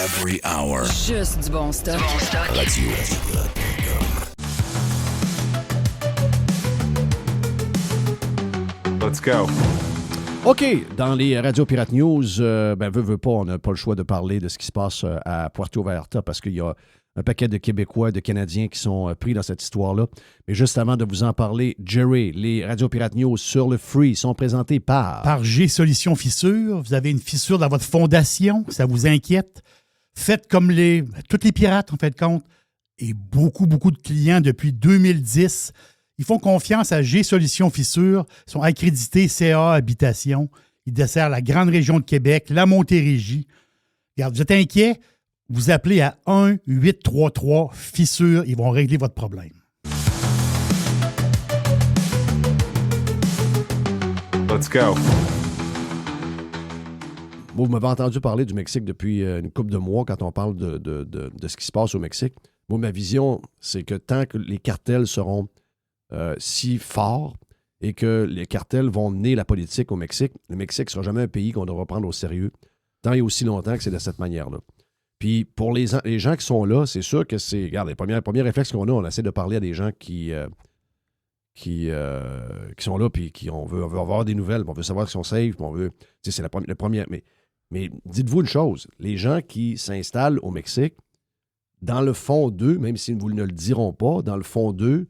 every hour. Juste du bon stock. Radio. Let's go. OK, dans les Radio Pirate News, veut pas, on n'a pas le choix de parler de ce qui se passe à Puerto Vallarta parce qu'il y a un paquet de Québécois, de Canadiens qui sont pris dans cette histoire-là. Mais juste avant de vous en parler, Jerry, les Radio Pirate News sur le Free sont présentés par G-Solutions Fissure. Vous avez une fissure dans votre fondation, ça vous inquiète. Faites comme tous les pirates, en fait compte, et beaucoup de clients depuis 2010. Ils font confiance à G-Solutions Fissure, ils sont accrédités CA Habitation. Ils desservent la grande région de Québec, la Montérégie. Regarde, vous êtes inquiet? Vous appelez à 1-833-Fissure. Ils vont régler votre problème. Let's go. Vous m'avez entendu parler du Mexique depuis une couple de mois quand on parle de ce qui se passe au Mexique. Moi, ma vision, c'est que tant que les cartels seront si forts et que les cartels vont mener la politique au Mexique, le Mexique ne sera jamais un pays qu'on devra prendre au sérieux tant et aussi longtemps que c'est de cette manière-là. Puis pour les gens qui sont là, c'est sûr que c'est... Regarde, les premiers réflexes qu'on a, on essaie de parler à des gens qui sont là, puis on veut avoir des nouvelles, puis on veut savoir qu'ils sont safe, puis on veut... C'est le premier... Mais dites-vous une chose, les gens qui s'installent au Mexique, dans le fond d'eux, même s'ils ne le diront pas, dans le fond d'eux,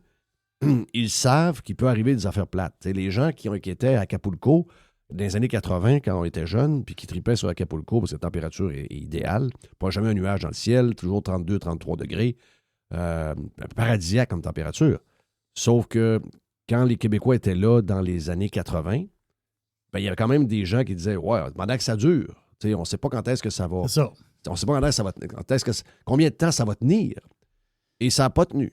ils savent qu'il peut arriver des affaires plates. T'sais, les gens qui étaient à Acapulco dans les années 80, quand on était jeunes, puis qui tripaient sur Acapulco, parce que la température est idéale, pas jamais un nuage dans le ciel, toujours 32-33 degrés, paradisiaque comme température. Sauf que quand les Québécois étaient là dans les années 80, il y avait quand même des gens qui disaient « Ouais, pendant que ça dure, on ne sait pas quand est-ce que ça va... C'est ça. On ne sait pas combien de temps ça va tenir. » Et ça n'a pas tenu.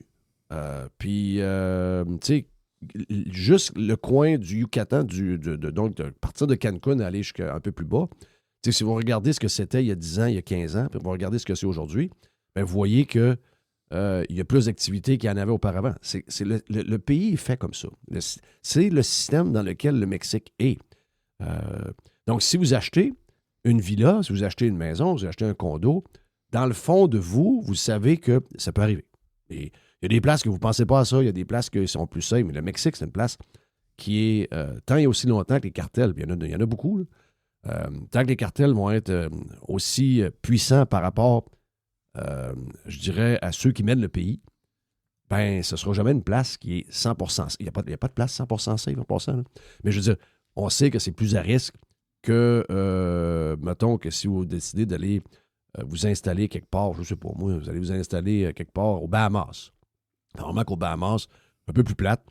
Juste le coin du Yucatan, donc de partir de Cancun et aller jusqu'à un peu plus bas, si vous regardez ce que c'était il y a 10 ans, il y a 15 ans, puis vous regardez ce que c'est aujourd'hui, vous voyez que il y a plus d'activités qu'il y en avait auparavant. Le pays est fait comme ça. C'est le système dans lequel le Mexique est. Donc, si vous achetez une villa, si vous achetez une maison, si vous achetez un condo, dans le fond de vous, vous savez que ça peut arriver. Et il y a des places que vous ne pensez pas à ça, il y a des places qui sont plus safe, mais le Mexique, c'est une place qui est, tant et aussi longtemps que les cartels, il y en a beaucoup, là, tant que les cartels vont être aussi puissants par rapport, je dirais, à ceux qui mènent le pays, ce ne sera jamais une place qui est 100%. Il n'y a pas de place 100% safe en passant. Là. Mais je veux dire, on sait que c'est plus à risque que, mettons, que si vous décidez d'aller vous installer quelque part, je ne sais pas moi, vous allez vous installer quelque part aux Bahamas. Normalement qu'aux Bahamas, un peu plus plate,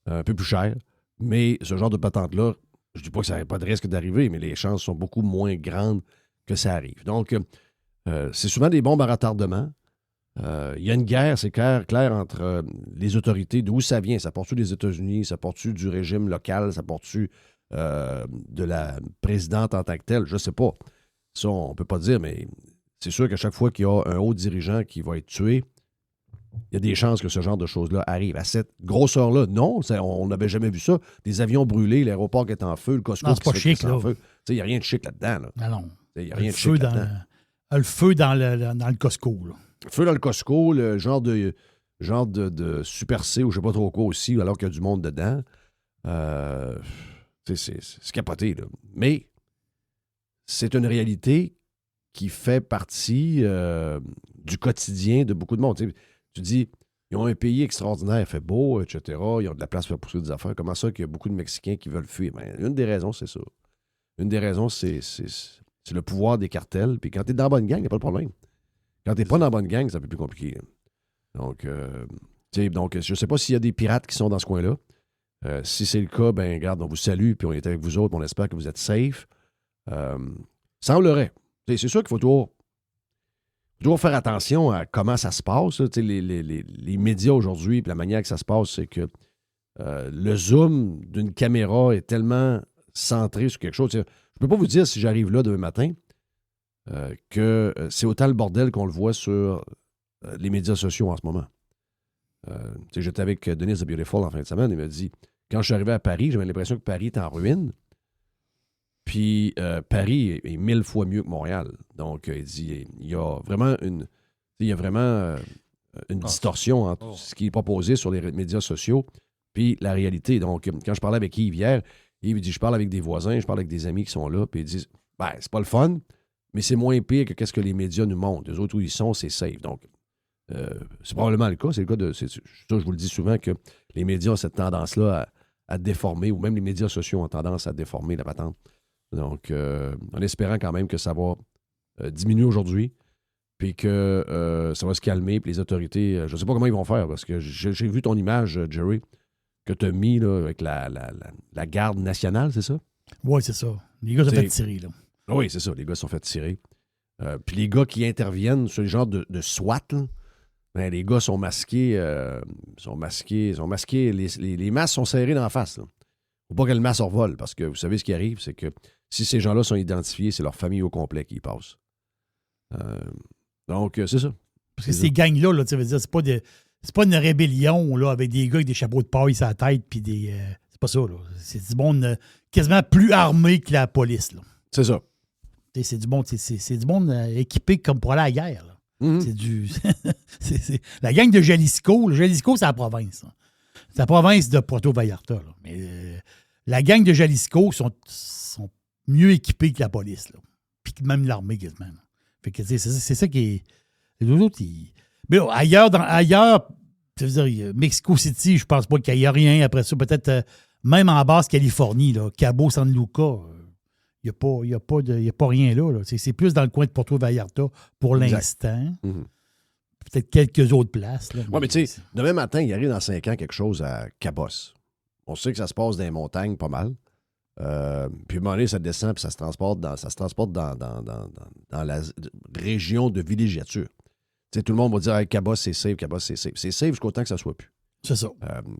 un peu plus cher, mais ce genre de patente-là, je ne dis pas que ça n'aurait pas de risque d'arriver, mais les chances sont beaucoup moins grandes que ça arrive. Donc, c'est souvent des bombes à retardement. Il y a une guerre, c'est clair entre les autorités, d'où ça vient. Ça porte-tu des États-Unis, ça porte-tu du régime local, ça porte-tu de la présidente en tant que telle, je ne sais pas. Ça, on ne peut pas dire, mais c'est sûr qu'à chaque fois qu'il y a un haut dirigeant qui va être tué, il y a des chances que ce genre de choses-là arrive. À cette grosseur-là, non, on n'avait jamais vu ça. Des avions brûlés, l'aéroport qui est en feu, le Costco qui est en feu. Il n'y a rien de chic là-dedans. Là. Non. Il n'y a rien de chic là-dedans. Le feu dans le Costco. Là. Le feu dans le Costco, le genre de Super C ou je ne sais pas trop quoi aussi, alors qu'il y a du monde dedans. C'est capoté. Là. Mais c'est une réalité qui fait partie du quotidien de beaucoup de monde. Tu dis, ils ont un pays extraordinaire, il fait beau, etc. Ils ont de la place pour pousser des affaires. Comment ça qu'il y a beaucoup de Mexicains qui veulent fuir? Une des raisons, c'est ça. Une des raisons, c'est le pouvoir des cartels. Puis quand tu es dans la bonne gang, il n'y a pas de problème. Quand tu n'es pas dans la bonne gang, c'est un peu plus compliqué. Donc, je ne sais pas s'il y a des pirates qui sont dans ce coin-là. Si c'est le cas, regarde, on vous salue, puis on est avec vous autres, on espère que vous êtes safe. Semblerait. C'est sûr qu'il faut toujours faire attention à comment ça se passe. Les médias aujourd'hui, puis la manière que ça se passe, c'est que le zoom d'une caméra est tellement centré sur quelque chose. Je ne peux pas vous dire si j'arrive là demain matin que c'est autant le bordel qu'on le voit sur les médias sociaux en ce moment. J'étais avec Denise the Beautiful en fin de semaine. Il m'a dit, quand je suis arrivé à Paris, j'avais l'impression que Paris était en ruine. Puis Paris est 1000 fois mieux que Montréal. Donc, il dit, il y a vraiment une distorsion entre ce qui est proposé sur les médias sociaux puis la réalité. Donc, quand je parlais avec Yves hier, Yves dit, je parle avec des voisins, je parle avec des amis qui sont là, puis ils disent, ben, c'est pas le fun, mais c'est moins pire que qu'est-ce que les médias nous montrent. Les autres, où ils sont, c'est safe. Donc, c'est probablement le cas. C'est le cas de... Ça, je vous le dis souvent que les médias ont cette tendance-là à déformer, ou même les médias sociaux ont tendance à déformer la patente. Donc, en espérant quand même que ça va diminuer aujourd'hui, puis que ça va se calmer, puis les autorités, je ne sais pas comment ils vont faire, parce que j'ai vu ton image, Jerry, que tu as mis là, avec la garde nationale, c'est ça? Oui, c'est ça. Les gars sont fait tirer, là. Oui, c'est ça. Les gars sont fait tirer. Puis les gars qui interviennent sur le genre de SWAT, là, ben, les gars sont masqués. Les masques sont serrés dans la face. Il ne faut pas que le masque revole, parce que vous savez ce qui arrive, c'est que si ces gens-là sont identifiés, c'est leur famille au complet qui y passe. Donc, c'est ça. Parce que ces gangs-là, là, tu veux dire, c'est pas une rébellion là, avec des gars avec des chapeaux de paille sur la tête, puis des. C'est pas ça, là. C'est du monde quasiment plus armé que la police, là. C'est ça. C'est du monde équipé comme pour aller à la guerre, là. Mm-hmm. C'est du. La gang de Jalisco. Le Jalisco, c'est la province. Hein. C'est la province de Puerto Vallarta. Là. Mais la gang de Jalisco sont mieux équipés que la police. Là. Puis même l'armée, quasiment. Là. Fait que c'est ça qui est. Les autres, mais là, ailleurs, je veux dire, Mexico City, je pense pas qu'il y a rien. Après ça, peut-être même en Basse-Californie, là, Cabo San Lucas. Il n'y a pas rien là. C'est plus dans le coin de Puerto Vallarta pour l'instant. Mm-hmm. Peut-être quelques autres places. Oui, mais tu sais, demain matin, il arrive dans 5 ans quelque chose à Cabos. On sait que ça se passe dans les montagnes pas mal. Puis à un moment donné, ça descend puis ça se transporte dans la région de villégiature. Tu sais, tout le monde va dire hey, Cabos, c'est safe, Cabos, c'est safe. C'est safe jusqu'au temps que ça soit plus. C'est ça.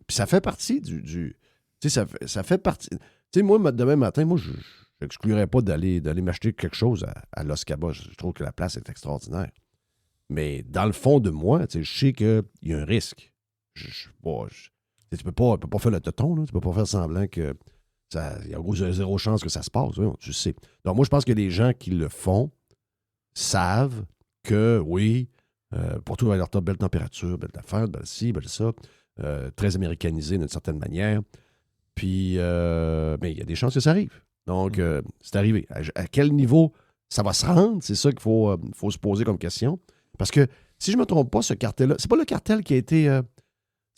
Puis ça fait partie du tu sais, ça fait partie. Tu sais, moi, demain matin, moi, je n'exclurais pas d'aller m'acheter quelque chose à Los Cabos. Je trouve que la place est extraordinaire. Mais dans le fond de moi, je sais qu'il y a un risque. Tu peux pas faire le tonton, là. Tu peux pas faire semblant que il y a zéro chance que ça se passe. Oui, tu sais. Donc moi, je pense que les gens qui le font savent que oui, pour tout leur belle température, belle affaire, belle ci, belle ça, très américanisé d'une certaine manière. Puis, mais il y a des chances que ça arrive. Donc, c'est arrivé. À quel niveau ça va se rendre? C'est ça qu'il faut se poser comme question. Parce que, si je ne me trompe pas, ce cartel-là, c'est pas le cartel qui a été...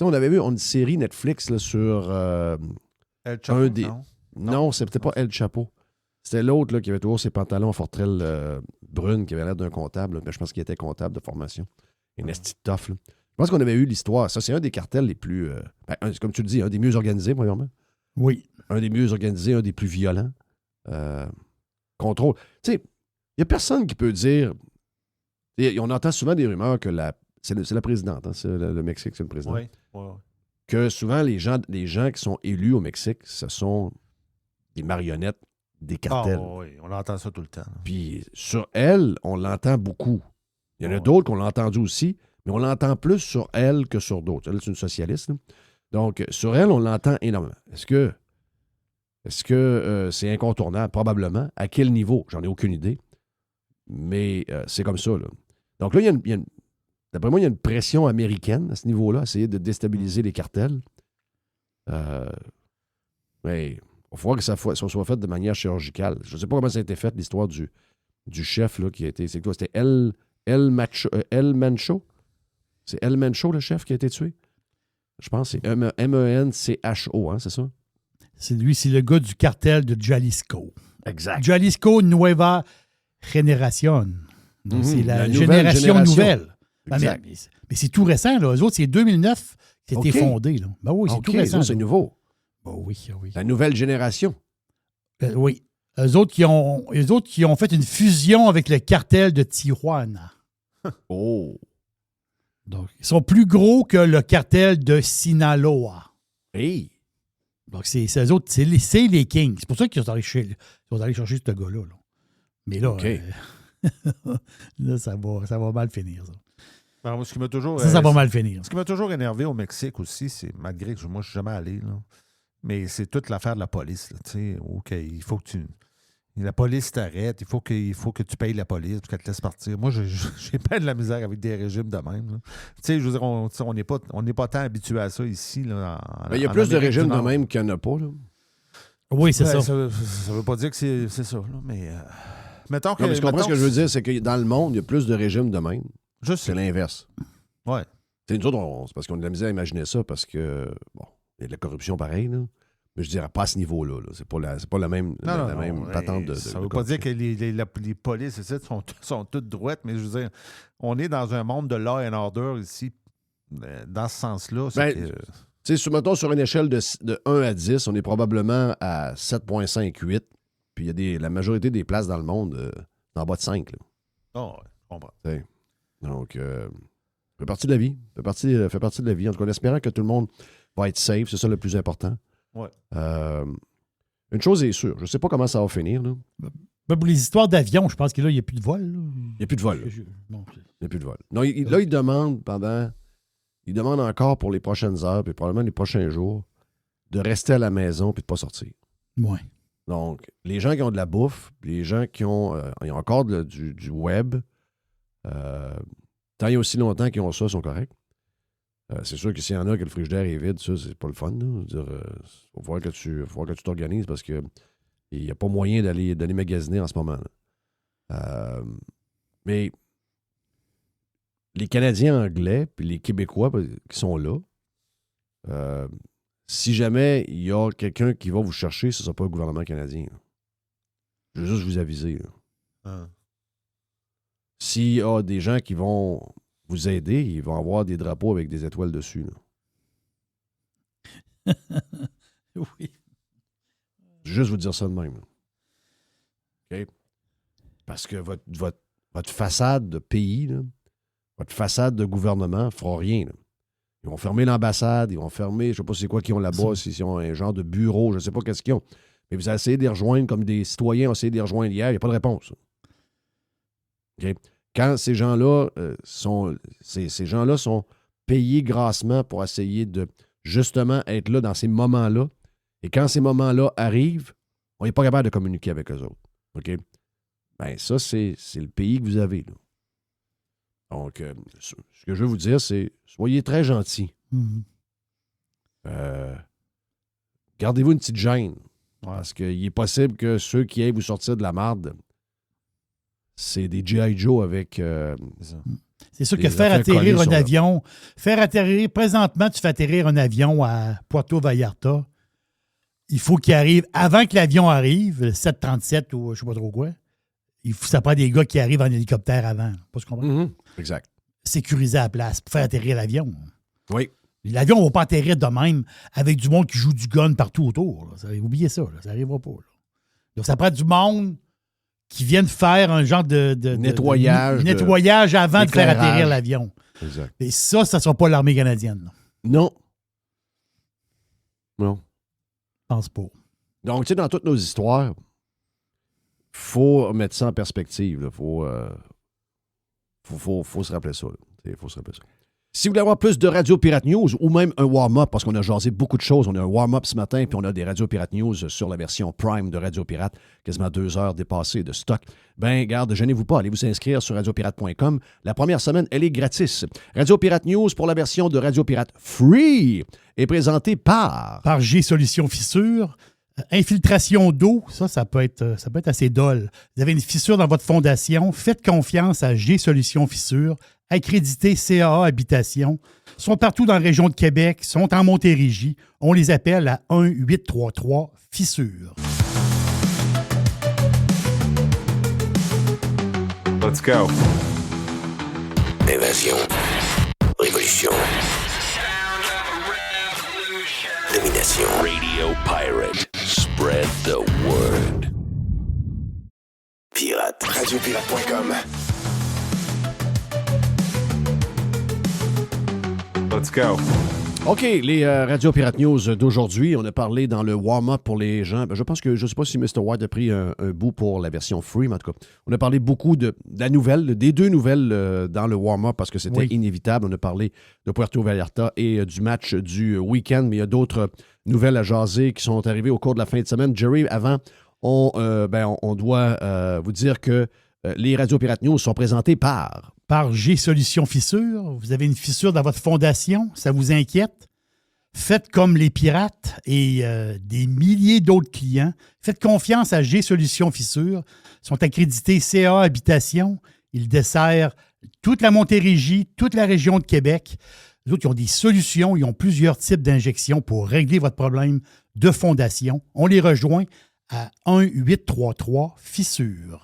on avait vu une série Netflix là, sur... El Chapo, Non, c'était pas El Chapo. C'était l'autre là, qui avait toujours ses pantalons en forterelle brune, qui avait l'air d'un comptable. Mais je pense qu'il était comptable de formation. Une esti tough. Là. Je pense qu'on avait eu l'histoire. Ça, c'est un des cartels les plus... comme tu le dis, un des mieux organisés, premièrement. Oui. Un des mieux organisés, un des plus violents. Contrôle. Tu sais, il n'y a personne qui peut dire... On entend souvent des rumeurs que c'est la présidente, hein, c'est le Mexique, c'est le président. Oui. Que souvent, les gens qui sont élus au Mexique, ce sont des marionnettes des cartels. Oui, on entend ça tout le temps. Puis sur elle, on l'entend beaucoup. Il y en a d'autres qu'on l'a entendu aussi, mais on l'entend plus sur elle que sur d'autres. Elle, c'est une socialiste. Là. Donc, sur elle, on l'entend énormément. Est-ce que c'est incontournable? Probablement. À quel niveau? J'en ai aucune idée. Mais c'est comme ça. Là. Donc là, d'après moi, il y a une pression américaine à ce niveau-là, essayer de déstabiliser les cartels. Mais il va falloir que ça soit fait de manière chirurgicale. Je ne sais pas comment ça a été fait, l'histoire du chef là, qui a été... C'est quoi? C'était El Mencho? C'est El Mencho, le chef, qui a été tué? Je pense que c'est M-E-N-C-H-O, hein, c'est ça? C'est le gars du cartel de Jalisco. Exact. Jalisco Nueva Generación. Donc, c'est la nouvelle génération nouvelle. Exact. Mais c'est tout récent, là. Eux autres, c'est 2009 qui a été fondé, là. Ben oui, c'est tout récent. C'est nouveau. Ben oui. La nouvelle génération. Oui. Eux autres qui ont fait une fusion avec le cartel de Tijuana. Oh. Donc, ils sont plus gros que le cartel de Sinaloa. Hey. Donc, c'est eux autres, c'est les Kings. C'est pour ça qu'ils sont allés chercher ce gars-là. Là. Mais là, là ça va mal finir, ça. Alors, ce qui m'a toujours, ça va mal finir. Ce qui m'a toujours énervé au Mexique aussi, c'est, malgré que moi, je ne suis jamais allé, là, mais c'est toute l'affaire de la police. Là, OK, il faut que La police t'arrête. Il faut que tu payes la police pour qu'elle te laisse partir. Moi, j'ai pas de la misère avec des régimes de même. Tu sais, je veux dire, on n'est pas tant habitué à ça ici. Là, il y a plus de régimes de même qu'il n'y en a pas. Là. Oui, c'est ça. Ça veut pas dire que c'est ça. Là, mais mettons que. Non, mais tu comprends ce que je veux dire, c'est que dans le monde, il y a plus de régimes de même. C'est l'inverse. Ouais. C'est nous autres, c'est parce qu'on a de la misère à imaginer ça, parce que, bon, il y a de la corruption pareil, là. Mais je dirais pas à ce niveau-là. Là. C'est pas la même patente de. Ça ne veut pas dire que les polices ici sont toutes droites, mais je veux dire, on est dans un monde de law and order ici. Dans ce sens-là. Mettons, sur une échelle de 1 à 10, on est probablement à 7,58. Puis il y a la majorité des places dans le monde en bas de 5. Là. Oh, je comprends. T'sais. Donc, fait partie de la vie. Fait partie de la vie. En tout cas, en espérant que tout le monde va être safe, c'est ça le plus important. Ouais. Une chose est sûre, je ne sais pas comment ça va finir. Là. Ben pour les histoires d'avion, je pense que là, il n'y a plus de vol. Là. Il n'y a plus de vol. Non, il n'y a plus de vol. Non, il demande encore pour les prochaines heures, puis probablement les prochains jours, de rester à la maison puis de ne pas sortir. Ouais. Donc, les gens qui ont de la bouffe, les gens qui ont encore du web, tant il y a aussi longtemps qu'ils ont ça, sont corrects. C'est sûr que s'il y en a que le frigidaire est vide, ça, c'est pas le fun. Il faut voir que tu t'organises parce qu'il n'y a pas moyen d'aller magasiner en ce moment. Mais les Canadiens anglais puis les Québécois qui sont là, si jamais il y a quelqu'un qui va vous chercher, ce ne sera pas le gouvernement canadien. Là. Je veux juste vous aviser. S'il y a des gens qui vont vous aider, ils vont avoir des drapeaux avec des étoiles dessus. Là. Oui. Je veux juste vous dire ça de même. Okay? Parce que votre façade de pays, là, votre façade de gouvernement ne fera rien. Là. Ils vont fermer l'ambassade, ils vont fermer, je ne sais pas c'est quoi qu'ils ont là-bas, s'ils ont un genre de bureau, je ne sais pas qu'est-ce qu'ils ont. Mais vous avez essayé de les rejoindre comme des citoyens ont essayé de les rejoindre hier, il n'y a pas de réponse. Okay? Quand ces gens-là ces gens-là sont payés grassement pour essayer de justement être là dans ces moments-là, et quand ces moments-là arrivent, on n'est pas capable de communiquer avec eux autres. OK? Bien, ça, c'est le pays que vous avez. Là. Donc, ce que je veux vous dire, c'est soyez très gentils. Mm-hmm. Gardez-vous une petite gêne. Parce qu'il est possible que ceux qui aillent vous sortir de la marde, c'est des G.I. Joe avec... c'est sûr que faire atterrir un avion... Présentement, tu fais atterrir un avion à Puerto Vallarta. Il faut qu'il arrive... Avant que l'avion arrive, le 737 ou je ne sais pas trop quoi, ça prend des gars qui arrivent en hélicoptère avant. Pas ce qu'on comprend? Exact. Sécuriser la place pour faire atterrir l'avion. Oui. L'avion ne va pas atterrir de même avec du monde qui joue du gun partout autour. Oubliez ça. Là, ça n'arrivera pas. Là. Donc, ça prend du monde qui viennent faire un genre de nettoyage avant de faire atterrir l'avion. Exact. Et ça ne sera pas l'armée canadienne. Là. Non. Non. Je pense pas. Donc, tu sais, dans toutes nos histoires, il faut mettre ça en perspective. Il faut se rappeler ça. Il faut se rappeler ça. Si vous voulez avoir plus de Radio Pirate News ou même un warm-up, parce qu'on a jasé beaucoup de choses, on a un warm-up ce matin, puis on a des Radio Pirate News sur la version Prime de Radio Pirate, quasiment 2 heures dépassées de stock. Ben, garde, gênez-vous pas, allez vous inscrire sur radiopirate.com. La première semaine, elle est gratis. Radio Pirate News pour la version de Radio Pirate Free est présentée par G-Solution Fissure. Infiltration d'eau, ça peut être assez dole. Vous avez une fissure dans votre fondation, faites confiance à G-Solution Fissure, accrédité CAA Habitation. Ils sont partout dans la région de Québec, sont en Montérégie. On les appelle à 1-833-Fissure. Let's go. Invasion. Révolution. Domination. Radio Pirate. Spread the word. Pirate. Radiopirate.com. Let's go. OK, les Radio Pirate News d'aujourd'hui, on a parlé dans le warm-up pour les gens. Je pense que, je ne sais pas si Mr. White a pris un bout pour la version free, mais en tout cas, on a parlé beaucoup de la nouvelle, des 2 nouvelles dans le warm-up parce que c'était inévitable. On a parlé de Puerto Vallarta et du match du week-end, mais il y a d'autres nouvelles à jaser qui sont arrivées au cours de la fin de semaine. Jerry, avant, on doit vous dire que les Radio Pirate News sont présentés par... Par G-Solutions Fissure. Vous avez une fissure dans votre fondation, ça vous inquiète? Faites comme les pirates et des milliers d'autres clients. Faites confiance à G-Solutions Fissure. Ils sont accrédités CA Habitation. Ils desservent toute la Montérégie, toute la région de Québec. Les autres, ils ont des solutions. Ils ont plusieurs types d'injections pour régler votre problème de fondation. On les rejoint à 1-833-Fissure.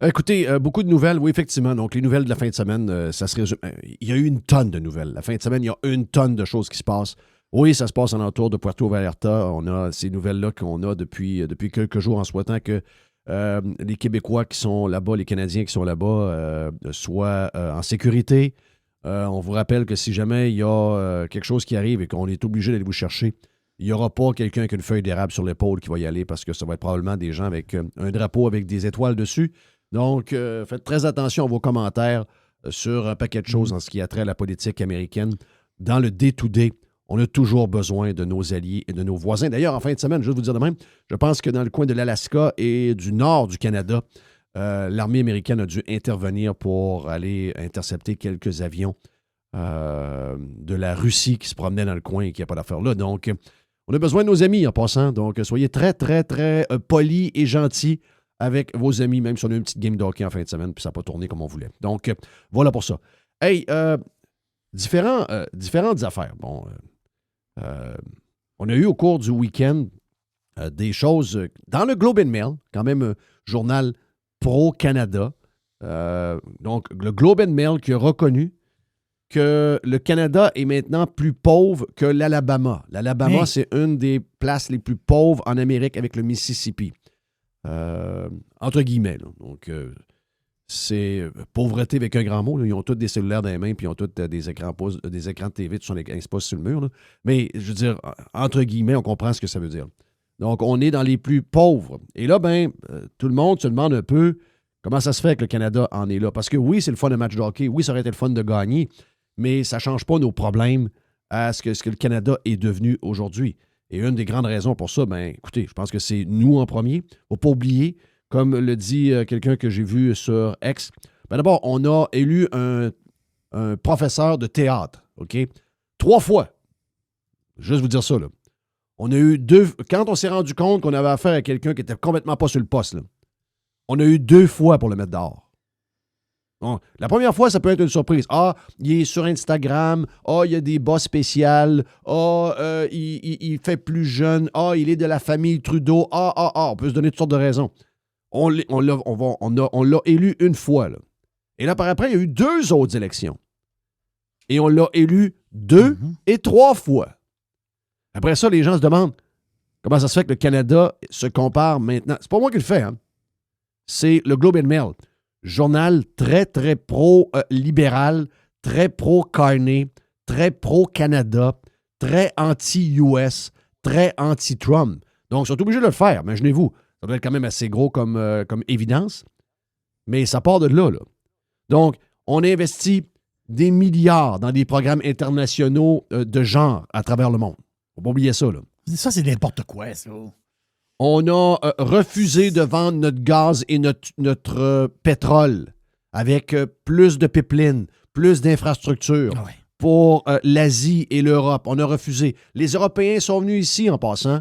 Écoutez, beaucoup de nouvelles, oui, effectivement. Donc, les nouvelles de la fin de semaine, ça se résume. Il y a eu une tonne de nouvelles. La fin de semaine, il y a une tonne de choses qui se passent. Oui, ça se passe en entour de Puerto Vallarta. On a ces nouvelles-là qu'on a depuis quelques jours en souhaitant que les Québécois qui sont là-bas, les Canadiens qui sont là-bas, soient en sécurité. On vous rappelle que si jamais il y a quelque chose qui arrive et qu'on est obligé d'aller vous chercher, il n'y aura pas quelqu'un avec une feuille d'érable sur l'épaule qui va y aller parce que ça va être probablement des gens avec un drapeau avec des étoiles dessus. Donc, faites très attention à vos commentaires sur un paquet de choses en ce qui a trait à la politique américaine. Dans le day-to-day, on a toujours besoin de nos alliés et de nos voisins. D'ailleurs, en fin de semaine, je vais vous dire de même, je pense que dans le coin de l'Alaska et du nord du Canada, l'armée américaine a dû intervenir pour aller intercepter quelques avions de la Russie qui se promenaient dans le coin et qui n'a pas d'affaire là. Donc, on a besoin de nos amis en passant. Donc, soyez très, très, très polis et gentils avec vos amis, même si on a eu une petite game de hockey en fin de semaine, puis ça n'a pas tourné comme on voulait. Donc, voilà pour ça. Hey, différentes affaires. Bon, on a eu au cours du week-end des choses dans le Globe and Mail, quand même un journal pro-Canada. Donc, le Globe and Mail qui a reconnu que le Canada est maintenant plus pauvre que l'Alabama. L'Alabama, c'est une des places les plus pauvres en Amérique avec le Mississippi. Entre guillemets. Là. Donc, c'est pauvreté avec un grand mot. Là. Ils ont tous des cellulaires dans les mains puis ils ont tous des écrans de TV sur les pouces sur le mur. Là. Mais, je veux dire, entre guillemets, on comprend ce que ça veut dire. Donc, on est dans les plus pauvres. Et là, tout le monde se demande un peu comment ça se fait que le Canada en est là. Parce que oui, c'est le fun de match de hockey. Oui, ça aurait été le fun de gagner. Mais ça ne change pas nos problèmes à ce que le Canada est devenu aujourd'hui. Et une des grandes raisons pour ça, écoutez, je pense que c'est nous en premier. Il ne faut pas oublier, comme le dit quelqu'un que j'ai vu sur X, d'abord, on a élu un professeur de théâtre, OK? 3 fois. Juste vous dire ça, là. On a eu 2... Quand on s'est rendu compte qu'on avait affaire à quelqu'un qui n'était complètement pas sur le poste, là, on a eu 2 fois pour le mettre dehors. Bon, la première fois, ça peut être une surprise. Ah, il est sur Instagram. Ah, il y a des bas spéciales. Ah, il fait plus jeune. Ah, il est de la famille Trudeau. On peut se donner toutes sortes de raisons. On l'a élu une fois. Là. Et là, par après, il y a eu 2 autres élections. Et on l'a élu 2 et 3 fois. Après ça, les gens se demandent comment ça se fait que le Canada se compare maintenant. C'est pas moi qui le fais, hein. C'est le Globe and Mail. Journal très, très pro-libéral, très pro-Carney, très pro-Canada, très anti-US, très anti-Trump. Donc, ils sont obligés de le faire, imaginez-vous. Ça doit être quand même assez gros comme évidence, mais ça part de là. Donc, on investit des milliards dans des programmes internationaux de genre à travers le monde. Faut pas oublier ça, là. Ça, c'est n'importe quoi, ça. On a refusé de vendre notre gaz et notre pétrole avec plus de pipelines, plus d'infrastructures pour l'Asie et l'Europe. On a refusé. Les Européens sont venus ici en passant.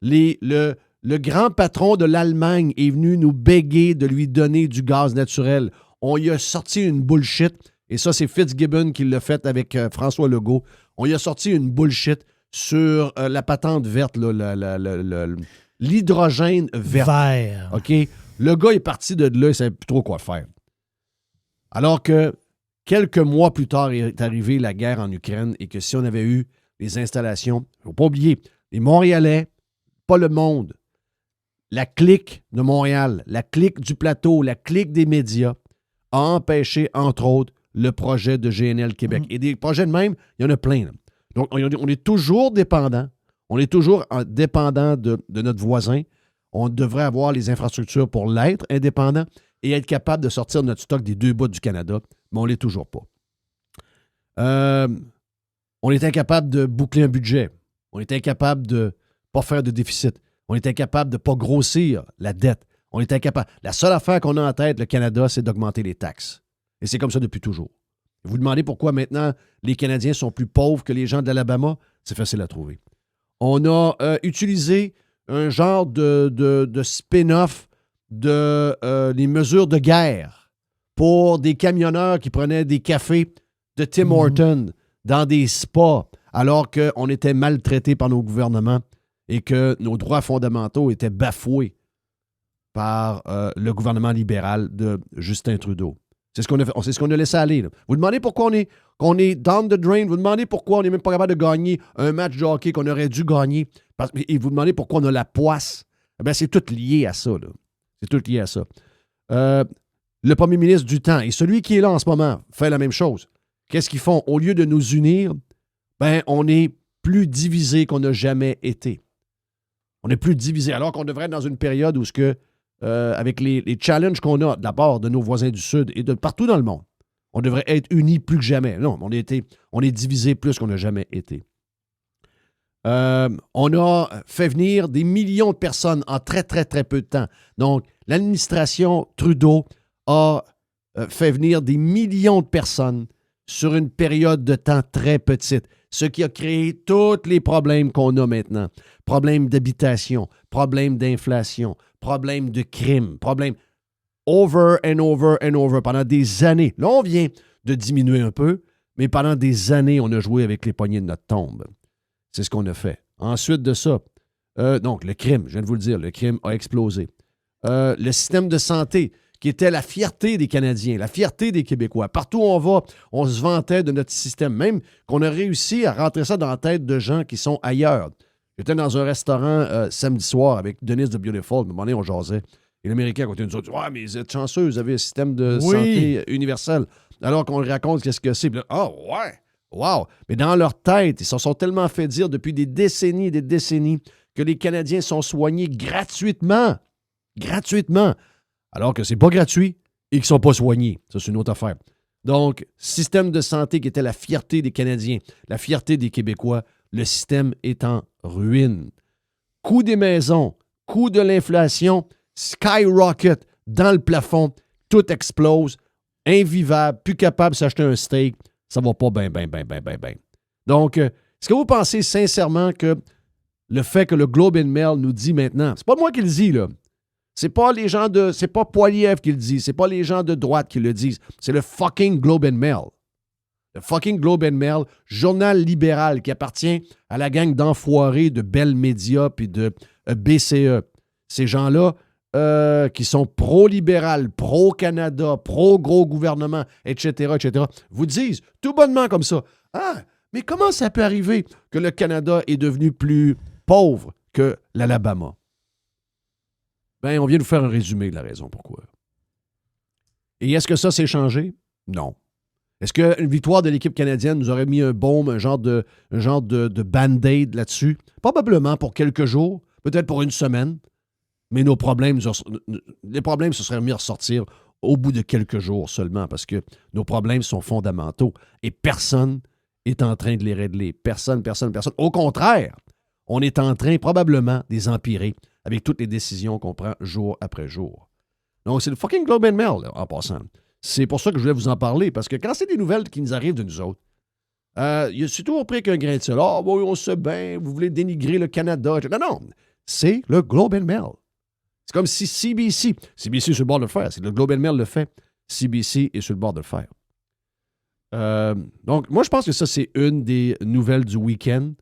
Le grand patron de l'Allemagne est venu nous béguer de lui donner du gaz naturel. On y a sorti une bullshit. Et ça, c'est Fitzgibbon qui l'a fait avec François Legault. On y a sorti une bullshit sur la patente verte, là, l'hydrogène vert. OK? Le gars est parti de là, il ne savait plus trop quoi faire. Alors que quelques mois plus tard est arrivée la guerre en Ukraine et que si on avait eu les installations, il ne faut pas oublier, les Montréalais, pas le monde, la clique de Montréal, la clique du plateau, la clique des médias a empêché, entre autres, le projet de GNL Québec. Et des projets de même, il y en a plein. Là. Donc, on est toujours dépendant. On est toujours dépendant de notre voisin. On devrait avoir les infrastructures pour l'être indépendant et être capable de sortir notre stock des 2 bouts du Canada, mais on ne l'est toujours pas. On est incapable de boucler un budget. On est incapable de ne pas faire de déficit. On est incapable de ne pas grossir la dette. On est incapable. La seule affaire qu'on a en tête, le Canada, c'est d'augmenter les taxes. Et c'est comme ça depuis toujours. Vous vous demandez pourquoi maintenant les Canadiens sont plus pauvres que les gens de l'Alabama? C'est facile à trouver. On a utilisé un genre de spin-off les mesures de guerre pour des camionneurs qui prenaient des cafés de Tim Hortons dans des spas alors qu'on était maltraités par nos gouvernements et que nos droits fondamentaux étaient bafoués par le gouvernement libéral de Justin Trudeau. C'est ce qu'on a laissé aller. Là. Vous demandez pourquoi on est down the drain. Vous demandez pourquoi on n'est même pas capable de gagner un match de hockey qu'on aurait dû gagner. Et vous demandez pourquoi on a la poisse. Eh c'est tout lié à ça. Là. C'est tout lié à ça. Le premier ministre du temps et celui qui est là en ce moment fait la même chose. Qu'est-ce qu'ils font? Au lieu de nous unir, on est plus divisés qu'on n'a jamais été. On est plus divisés, alors qu'on devrait être dans une période où avec les challenges qu'on a de la part de nos voisins du Sud et de partout dans le monde, on devrait être unis plus que jamais. Non, on est divisés plus qu'on n'a jamais été. On a fait venir des millions de personnes en très, très, très peu de temps. Donc, l'administration Trudeau a fait venir des millions de personnes sur une période de temps très petite, ce qui a créé tous les problèmes qu'on a maintenant. Problèmes d'habitation, problèmes d'inflation, problèmes de crime, problèmes over and over and over pendant des années. Là, on vient de diminuer un peu, mais pendant des années, on a joué avec les poignées de notre tombe. C'est ce qu'on a fait. Ensuite de ça, donc le crime, je viens de vous le dire, le crime a explosé. Le système de santé, qui était la fierté des Canadiens, la fierté des Québécois. Partout où on va, on se vantait de notre système, même qu'on a réussi à rentrer ça dans la tête de gens qui sont ailleurs. J'étais dans un restaurant samedi soir avec Denise de Beautiful, à un moment donné, on jasait. Et l'Américain à côté de nous dit « Ouais, mais vous êtes chanceux, vous avez un système de santé universel. » Alors qu'on lui raconte qu'est-ce que c'est. « Ah, ouais! Wow! » Mais dans leur tête, ils se sont tellement fait dire depuis des décennies et des décennies que les Canadiens sont soignés gratuitement. Gratuitement. Alors que c'est pas gratuit et qu'ils ne sont pas soignés. Ça, c'est une autre affaire. Donc, système de santé qui était la fierté des Canadiens, la fierté des Québécois, le système est en ruine. Coût des maisons, coût de l'inflation, skyrocket dans le plafond, tout explose, invivable, plus capable de s'acheter un steak, ça va pas bien. Donc, est-ce que vous pensez sincèrement que le fait que le Globe and Mail nous dit maintenant, c'est pas moi qui le dis, là, c'est pas Poiliev qui le dit, c'est pas les gens de droite qui le disent, c'est le fucking Globe and Mail. Le fucking Globe and Mail, journal libéral qui appartient à la gang d'enfoirés de Bell Media puis de BCE. Ces gens-là qui sont pro-libéral, pro-Canada, pro-gros gouvernement, etc., vous disent tout bonnement comme ça, « Ah, mais comment ça peut arriver que le Canada est devenu plus pauvre que l'Alabama? » On vient de vous faire un résumé de la raison pourquoi. Et est-ce que ça s'est changé? Non. Est-ce qu'une victoire de l'équipe canadienne nous aurait mis un baume, un genre de band-aid là-dessus? Probablement pour quelques jours, peut-être pour une semaine, mais les problèmes se seraient mis à ressortir au bout de quelques jours seulement parce que nos problèmes sont fondamentaux et personne n'est en train de les régler. Personne. Au contraire, on est en train probablement de les empirer avec toutes les décisions qu'on prend jour après jour. Donc, c'est le fucking Globe and Mail, là, en passant. C'est pour ça que je voulais vous en parler, parce que quand c'est des nouvelles qui nous arrivent de nous autres, c'est toujours pris qu'un grain de sel. « Ah, bon, on sait bien, vous voulez dénigrer le Canada. » Non, c'est le Globe and Mail. C'est comme si CBC est sur le bord de le faire. Si le Globe and Mail le fait, CBC est sur le bord de le faire. Donc, moi, je pense que ça, c'est une des nouvelles du week-end.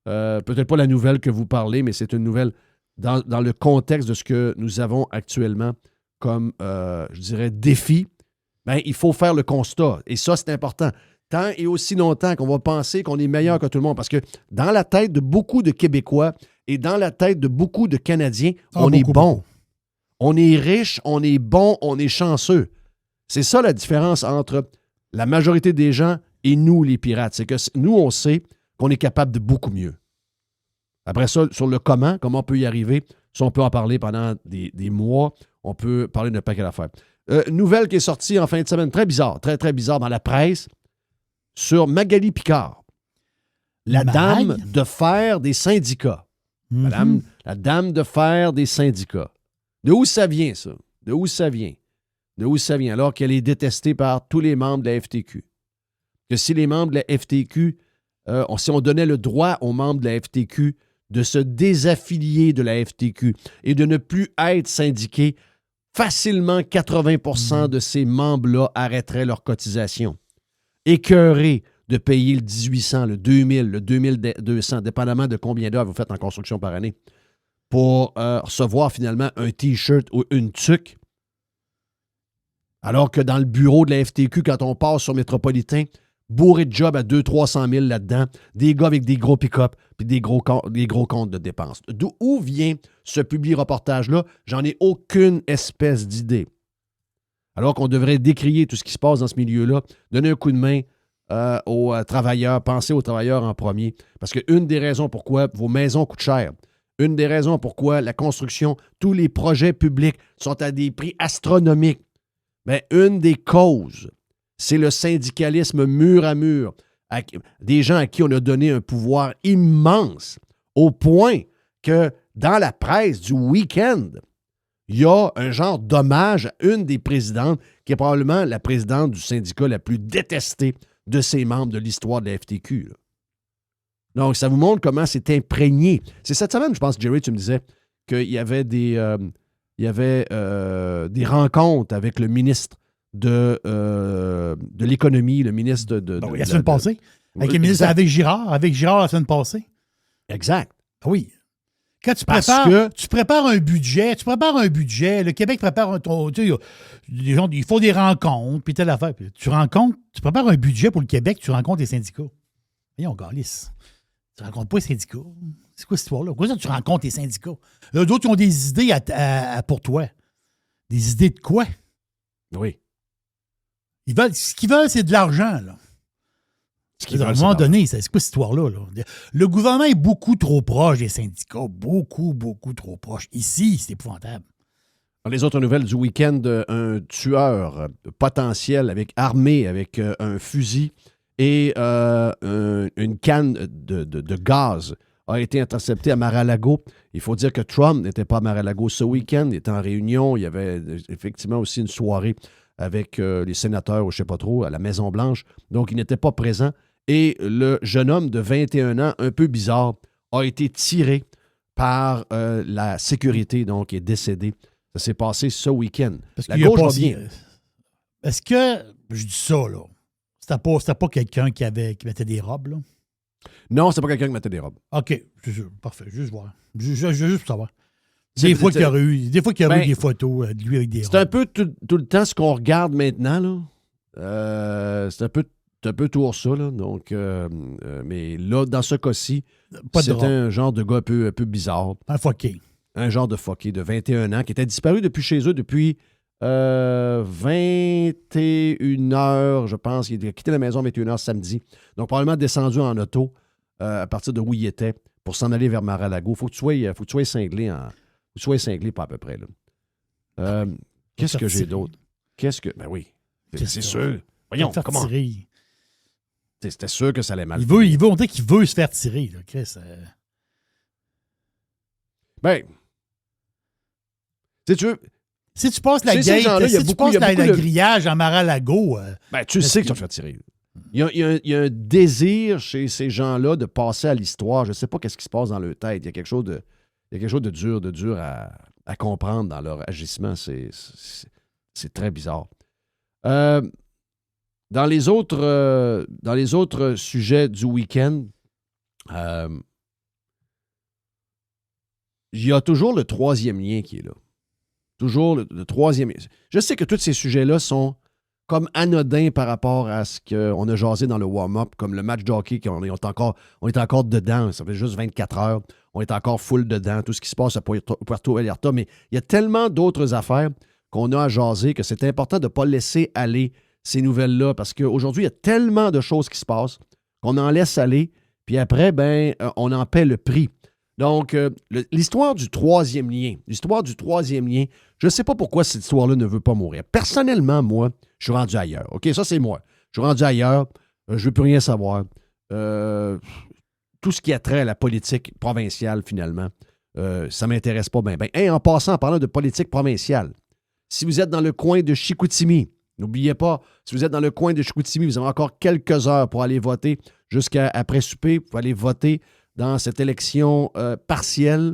Peut-être pas la nouvelle que vous parlez, mais c'est une nouvelle dans le contexte de ce que nous avons actuellement comme, je dirais, défi. Il faut faire le constat. Et ça, c'est important. Tant et aussi longtemps qu'on va penser qu'on est meilleur que tout le monde. Parce que dans la tête de beaucoup de Québécois et dans la tête de beaucoup de Canadiens, on est bon. On est riche, on est bon, on est chanceux. C'est ça la différence entre la majorité des gens et nous, les pirates. C'est que nous, on sait qu'on est capable de beaucoup mieux. Après ça, sur le comment on peut y arriver, ça, on peut en parler pendant des mois. On peut parler d'un paquet d'affaires. Nouvelle qui est sortie en fin de semaine, très bizarre, très, très bizarre dans la presse, sur Magali Picard, la dame de fer des syndicats. La dame de fer des syndicats. De où ça vient, ça? De où ça vient? Alors qu'elle est détestée par tous les membres de la FTQ. Que si les membres de la FTQ, si on donnait le droit aux membres de la FTQ de se désaffilier de la FTQ et de ne plus être syndiqués, facilement 80% de ces membres-là arrêteraient leur cotisation. Écœurés de payer le 1800, le 2000, le 2200, dépendamment de combien d'heures vous faites en construction par année, pour recevoir finalement un T-shirt ou une tuque. Alors que dans le bureau de la FTQ, quand on passe sur Métropolitain, bourré de jobs à 200-300 000 là-dedans, des gars avec des gros pick-up puis des gros comptes de dépenses. D'où vient ce publi-reportage-là? J'en ai aucune espèce d'idée. Alors qu'on devrait décrier tout ce qui se passe dans ce milieu-là, donner un coup de main aux travailleurs, penser aux travailleurs en premier. Parce qu'une des raisons pourquoi vos maisons coûtent cher, une des raisons pourquoi la construction, tous les projets publics sont à des prix astronomiques, bien, une des causes, c'est le syndicalisme mur à mur. Des gens à qui on a donné un pouvoir immense, au point que dans la presse du week-end, il y a un genre d'hommage à une des présidentes, qui est probablement la présidente du syndicat la plus détestée de ses membres de l'histoire de la FTQ. Là. Donc, ça vous montre comment c'est imprégné. C'est cette semaine, je pense, Jerry, tu me disais qu'il y avait des rencontres avec le ministre de l'économie, le ministre de... Oui, la semaine passée. Avec le ministre, avec Girard la semaine passée. Exact. Oui. Quand tu prépares un budget, le Québec prépare il faut des rencontres, puis telle affaire. Puis tu prépares un budget pour le Québec, tu rencontres les syndicats. Voyons, Galice. Tu ne rencontres pas les syndicats. C'est quoi cette histoire-là? Pourquoi ça, tu rencontres les syndicats? D'autres, ils ont des idées pour toi. Des idées de quoi? Oui. Ce qu'ils veulent, c'est de l'argent, là. À un moment donné, c'est quoi cette histoire-là? Là? Le gouvernement est beaucoup trop proche des syndicats. Beaucoup, beaucoup trop proche. Ici, c'est épouvantable. Dans les autres nouvelles du week-end, un tueur potentiel armé avec un fusil et une canne de gaz a été intercepté à Mar-a-Lago. Il faut dire que Trump n'était pas à Mar-a-Lago ce week-end. Il était en réunion. Il y avait effectivement aussi une soirée avec les sénateurs, ou je ne sais pas trop, à la Maison-Blanche. Donc, il n'était pas présent. Et le jeune homme de 21 ans, un peu bizarre, a été tiré par la sécurité, donc est décédé. Ça s'est passé ce week-end. La gauche va bien. Est-ce que, je dis ça, là, c'était pas quelqu'un qui mettait des robes, là? Non, c'était pas quelqu'un qui mettait des robes. OK, parfait, juste voir. Juste pour savoir. Des fois qu'il y aurait eu des photos de lui avec des robes. C'est un peu tout le temps ce qu'on regarde maintenant, là. C'est un peu tout ça, là. Donc, mais là, dans ce cas-ci, c'était un genre de gars un peu bizarre. Un fucké. Un genre de fucké de 21 ans qui était disparu depuis chez eux depuis 21 heures, je pense. Il a quitté la maison à 21 heures samedi. Donc, probablement descendu en auto à partir de où il était pour s'en aller vers Mar-a-Lago. Il faut que tu sois cinglé pas à peu près, là. Qu'est-ce que j'ai d'autre? Ben oui, c'est sûr. Voyons, comment? C'était sûr que ça allait mal. On dit qu'il veut se faire tirer, là, Chris. Ben, tu veux... Si tu passes la gate, si tu passes la grillage à Mar-a-Lago... ben, tu sais que tu vas te faire tirer. Il y a un désir chez ces gens-là de passer à l'histoire. Je ne sais pas qu'est-ce qui se passe dans leur tête. Il y a quelque chose de dur à comprendre dans leur agissement. C'est très bizarre. Dans les autres sujets du week-end, il y a toujours le troisième lien qui est là. Toujours le troisième lien. Je sais que tous ces sujets-là sont comme anodins par rapport à ce qu'on a jasé dans le warm-up, comme le match de hockey, on est encore dedans. Ça fait juste 24 heures. On est encore full dedans. Tout ce qui se passe à Puerto Vallarta. Mais il y a tellement d'autres affaires qu'on a à jaser que c'est important de ne pas laisser aller ces nouvelles-là, parce qu'aujourd'hui, il y a tellement de choses qui se passent qu'on en laisse aller, puis après, on en paie le prix. Donc, l'histoire du troisième lien, je ne sais pas pourquoi cette histoire-là ne veut pas mourir. Personnellement, moi, je suis rendu ailleurs. OK, ça, c'est moi. Je suis rendu ailleurs. Je ne veux plus rien savoir. Tout tout ce qui a trait à la politique provinciale, finalement, ça ne m'intéresse pas bien. Et en passant, en parlant de politique provinciale, si vous êtes dans le coin de Chicoutimi, n'oubliez pas, si vous êtes dans le coin de Chicoutimi, vous avez encore quelques heures pour aller voter jusqu'à après souper. Vous pouvez aller voter dans cette élection partielle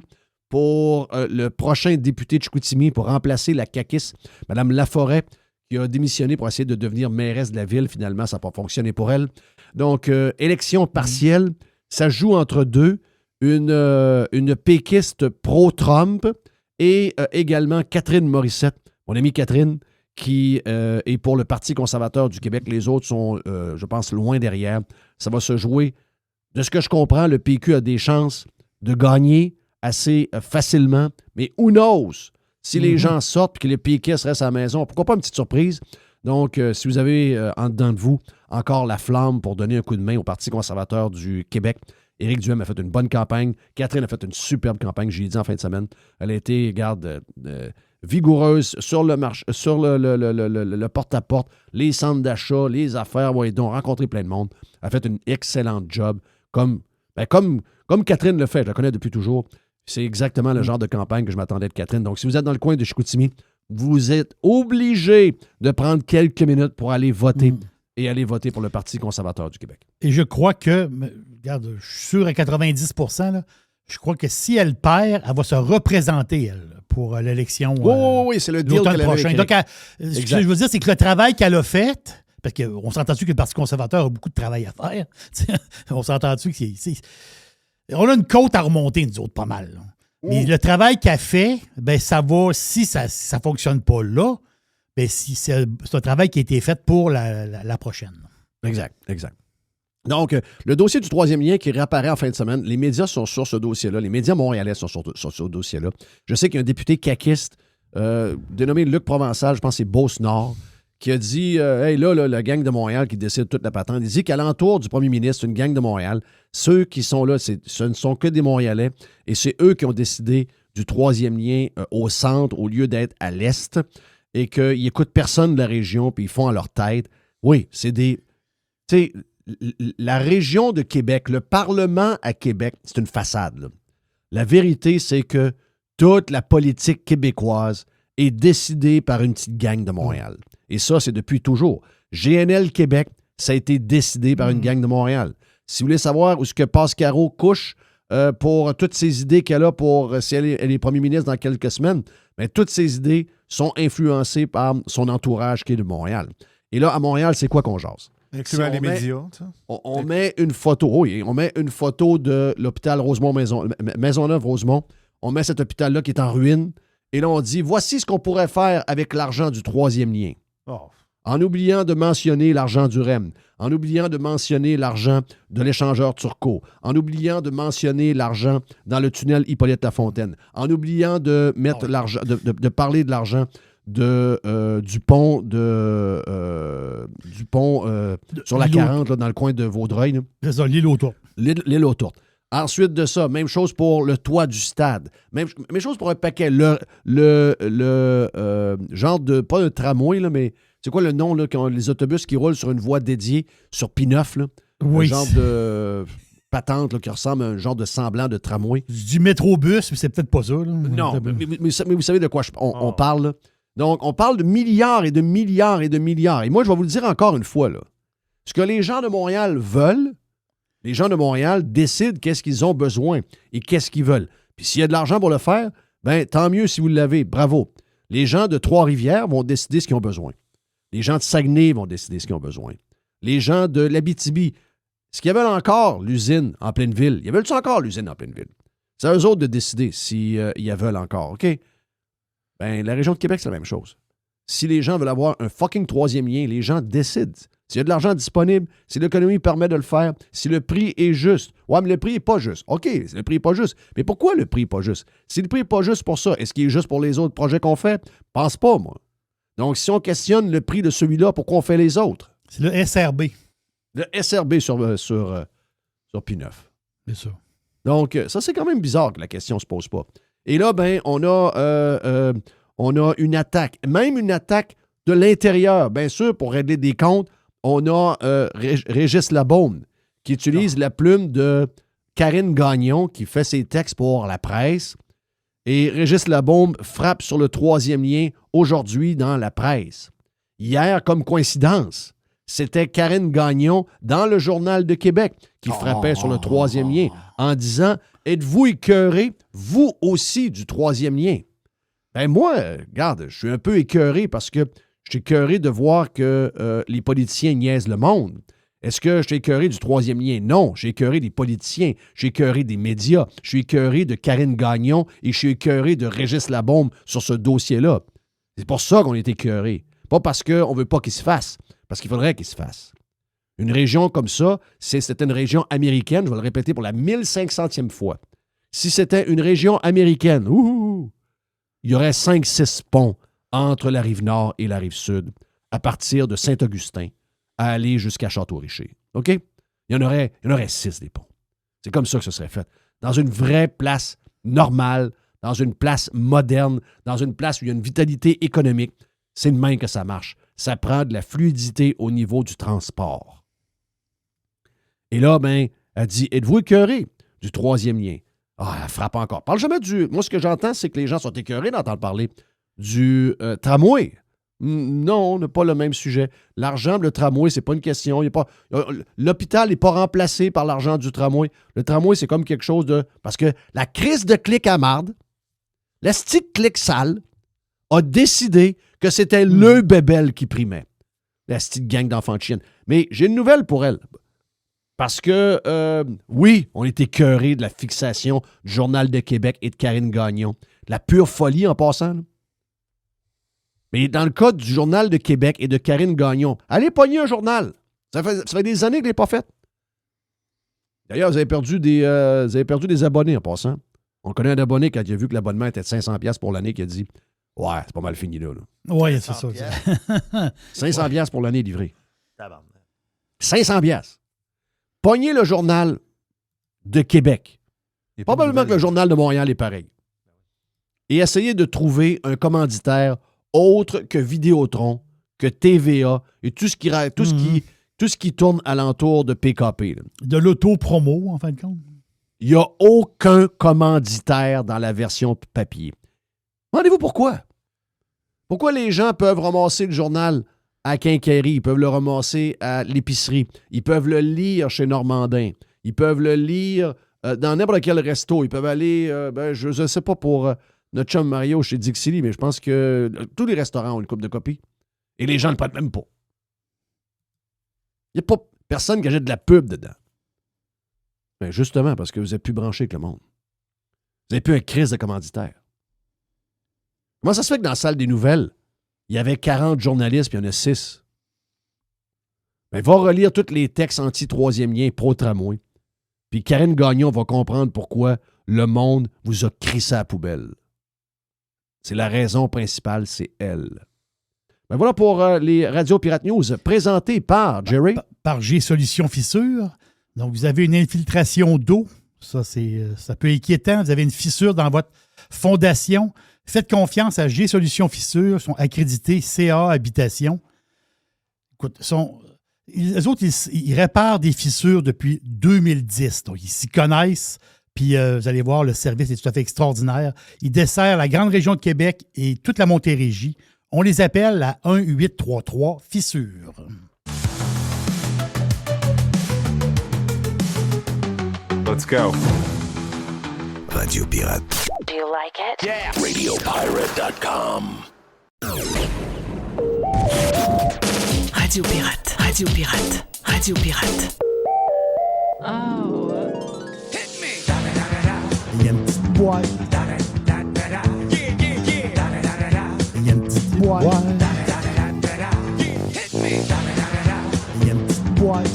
pour le prochain député de Chicoutimi pour remplacer la caquiste, Mme Laforêt, qui a démissionné pour essayer de devenir mairesse de la ville. Finalement, ça n'a pas fonctionné pour elle. Donc, élection partielle, ça joue entre deux. Une péquiste pro-Trump et également Catherine Morissette, mon amie Catherine, qui est pour le Parti conservateur du Québec. Les autres sont, je pense, loin derrière. Ça va se jouer. De ce que je comprends, le PQ a des chances de gagner assez facilement. Mais who knows? Si les gens sortent et que les péquistes restent à la maison, pourquoi pas une petite surprise? Donc, si vous avez en dedans de vous encore la flamme pour donner un coup de main au Parti conservateur du Québec, Éric Duhem a fait une bonne campagne. Catherine a fait une superbe campagne, j'ai dit en fin de semaine. Elle a été, vigoureuse sur le marché, sur le porte-à-porte, les centres d'achat, les affaires, donc rencontrer plein de monde. Elle a fait une excellente job. Comme Catherine le fait, je la connais depuis toujours. C'est exactement le genre de campagne que je m'attendais de Catherine. Donc, si vous êtes dans le coin de Chicoutimi, vous êtes obligé de prendre quelques minutes pour aller voter et aller voter pour le Parti conservateur du Québec. Et je crois que, regarde, je suis sûr à 90 là, je crois que si elle perd, elle va se représenter, elle, pour l'élection. Oui, c'est le deal qu'elle prochain. Donc, ce que je veux dire, c'est que le travail qu'elle a fait, parce qu'on s'entend-tu que le Parti conservateur a beaucoup de travail à faire? On s'entend-tu que on a une côte à remonter, nous autres, pas mal. Là. Mais le travail qu'elle fait, ben ça va, si ça ne fonctionne pas là, ben si c'est un travail qui a été fait pour la prochaine. Exact. Donc, le dossier du troisième lien qui réapparaît en fin de semaine, les médias sont sur ce dossier-là. Les médias montréalais sont sur ce dossier-là. Je sais qu'il y a un député caquiste dénommé Luc Provençal, je pense que c'est Beauce-Nord, qui a dit hey, là, la gang de Montréal qui décide toute la patente, il dit qu'à l'entour du premier ministre, une gang de Montréal, ceux qui sont là, ce ne sont que des Montréalais et c'est eux qui ont décidé du troisième lien au centre au lieu d'être à l'est et qu'ils n'écoutent personne de la région puis ils font à leur tête. Oui, c'est des. Tu sais, la région de Québec, le Parlement à Québec, c'est une façade. Là. La vérité, c'est que toute la politique québécoise est décidée par une petite gang de Montréal. Et ça, c'est depuis toujours. GNL Québec, ça a été décidé par une gang de Montréal. Si vous voulez savoir où est-ce que Pascaro couche pour toutes ces idées qu'elle a pour si elle est premier ministre dans quelques semaines, bien, toutes ces idées sont influencées par son entourage qui est de Montréal. Et là, à Montréal, c'est quoi qu'on jase? Incluant les médias. On met une photo, on met une photo de l'hôpital Maisonneuve-Rosemont. On met cet hôpital-là qui est en ruine. Et là, on dit, voici ce qu'on pourrait faire avec l'argent du troisième lien. Oh. En oubliant de mentionner l'argent du REM, en oubliant de mentionner l'argent de l'échangeur Turcot, en oubliant de mentionner l'argent dans le tunnel Hippolyte-Lafontaine, en oubliant de mettre l'argent, de parler de l'argent du pont sur la 40 là, dans le coin de Vaudreuil. Là. C'est ça, l'île aux tourtes. L'île aux tourtes. Ensuite de ça, même chose pour le toit du stade. Même chose pour un paquet. Le genre de, pas un tramway, là, mais c'est quoi le nom, là, les autobus qui roulent sur une voie dédiée sur P9, là? Oui. Un genre de patente là, qui ressemble à un genre de semblant de tramway. Du métrobus, mais c'est peut-être pas ça. Là. Non, mais vous savez de quoi on parle, là? Donc, on parle de milliards et de milliards et de milliards. Et moi, je vais vous le dire encore une fois, là. Ce que les gens de Montréal veulent, les gens de Montréal décident qu'est-ce qu'ils ont besoin et qu'est-ce qu'ils veulent. Puis s'il y a de l'argent pour le faire, bien, tant mieux si vous l'avez. Bravo. Les gens de Trois-Rivières vont décider ce qu'ils ont besoin. Les gens de Saguenay vont décider ce qu'ils ont besoin. Les gens de l'Abitibi, est-ce qu'ils veulent encore l'usine en pleine ville? Ils veulent-tu encore l'usine en pleine ville? C'est à eux autres de décider s'ils la veulent encore, OK? Bien, la région de Québec, c'est la même chose. Si les gens veulent avoir un fucking troisième lien, les gens décident. S'il y a de l'argent disponible, si l'économie permet de le faire, si le prix est juste. Ouais, mais le prix n'est pas juste. OK, le prix n'est pas juste. Mais pourquoi le prix n'est pas juste? Si le prix n'est pas juste pour ça, est-ce qu'il est juste pour les autres projets qu'on fait? Pense pas, moi. Donc, si on questionne le prix de celui-là, pourquoi on fait les autres? C'est le SRB. Le SRB sur P9. C'est ça. Donc, ça, c'est quand même bizarre que la question ne se pose pas. Et là, ben, on a une attaque, même une attaque de l'intérieur. Bien sûr, pour régler des comptes, on a Régis Labaume qui utilise la plume de Karine Gagnon qui fait ses textes pour la presse. Et Régis Labaume frappe sur le 3e lien aujourd'hui dans la presse. Hier, comme coïncidence, c'était Karine Gagnon dans le Journal de Québec qui frappait sur le 3e lien en disant « Êtes-vous écœuré, vous aussi, du 3e lien? » Ben moi, regarde, je suis un peu écœuré parce que je suis écœuré de voir que les politiciens niaisent le monde. Est-ce que je suis écœuré du 3e lien? Non, je suis écœuré des politiciens, je suis écœuré des médias, je suis écœuré de Karine Gagnon et je suis écœuré de Régis Labaume sur ce dossier-là. C'est pour ça qu'on est écœuré. Pas parce qu'on ne veut pas qu'il se fasse, parce qu'il faudrait qu'il se fasse. Une région comme ça, c'était une région américaine, je vais le répéter pour la 1500e fois. Si c'était une région américaine, il y aurait 5-6 ponts entre la rive nord et la rive sud, à partir de Saint-Augustin, à aller jusqu'à Château-Richer. OK? Il y en aurait 6 des ponts. C'est comme ça que ce serait fait. Dans une vraie place normale, dans une place moderne, dans une place où il y a une vitalité économique, c'est de même que ça marche. Ça prend de la fluidité au niveau du transport. Et là, ben, elle dit, êtes-vous écœuré du 3e lien? Ah, elle frappe encore. Parle jamais du... Moi, ce que j'entends, c'est que les gens sont écœurés d'entendre parler du tramway. Non, on n'a pas le même sujet. L'argent de le tramway, c'est pas une question. L'hôpital n'est pas remplacé par l'argent du tramway. Le tramway, c'est comme quelque chose de... Parce que la crise de clic à marde, la stick clic sale, a décidé que c'était le bébel qui primait. La petite gang d'enfants de chienne. Mais j'ai une nouvelle pour elle. Parce que, oui, on est écœuré de la fixation du Journal de Québec et de Karine Gagnon. La pure folie en passant. Là. Mais dans le cas du Journal de Québec et de Karine Gagnon, allez pogner un journal. Ça fait des années que je ne l'ai pas fait. D'ailleurs, vous avez perdu des abonnés en passant. On connaît un abonné quand il a vu que l'abonnement était de 500$ pour l'année qui a dit « Ouais, c'est pas mal fini là. » Oui, c'est ça. 500$ pour l'année livrée. 500$. Pognez le Journal de Québec. Probablement que le Journal de Montréal est pareil. Et essayez de trouver un commanditaire autre que Vidéotron, que TVA et tout ce qui tourne alentour de PKP. Là. De l'auto-promo, en fin de compte. Il n'y a aucun commanditaire dans la version papier. Demandez-vous pourquoi. Pourquoi les gens peuvent ramasser le journal à Quincaillerie, ils peuvent le ramasser à l'épicerie, ils peuvent le lire chez Normandin, ils peuvent le lire dans n'importe quel resto, ils peuvent aller, je ne sais pas pour notre chum Mario chez Dixie, mais je pense que tous les restaurants ont une coupe de copies. Et les gens ne le prennent même pas. Il n'y a pas personne qui achète de la pub dedans. Ben justement, parce que vous n'êtes plus branché avec le monde. Vous n'avez plus un crise de commanditaire. Comment ça se fait que dans la salle des nouvelles, il y avait 40 journalistes puis il y en a 6? Ben, va relire tous les textes anti-troisième lien pro-tramway. Puis Karine Gagnon va comprendre pourquoi le monde vous a crissé à la poubelle. C'est la raison principale, c'est elle. Ben voilà pour les Radio Pirate News présentées par Jerry. Par G-Solutions Fissure. Donc, vous avez une infiltration d'eau. Ça peut être inquiétant. Vous avez une fissure dans votre fondation. Faites confiance à G-Solutions Fissure. Ils sont accrédités CA Habitation. Écoute, les autres, ils réparent des fissures depuis 2010. Donc, ils s'y connaissent. Puis, vous allez voir, le service est tout à fait extraordinaire. Ils desserrent la grande région de Québec et toute la Montérégie. On les appelle à 1-833-FISSURE. Let's go. Radio Pirate. Do you like it? Yeah. RadioPirate.com. Radio Pirate, Radio Pirate, Radio Pirate. Oh. Il y a une petite boîte. Il y a une petite boîte. Il y a une petite boîte.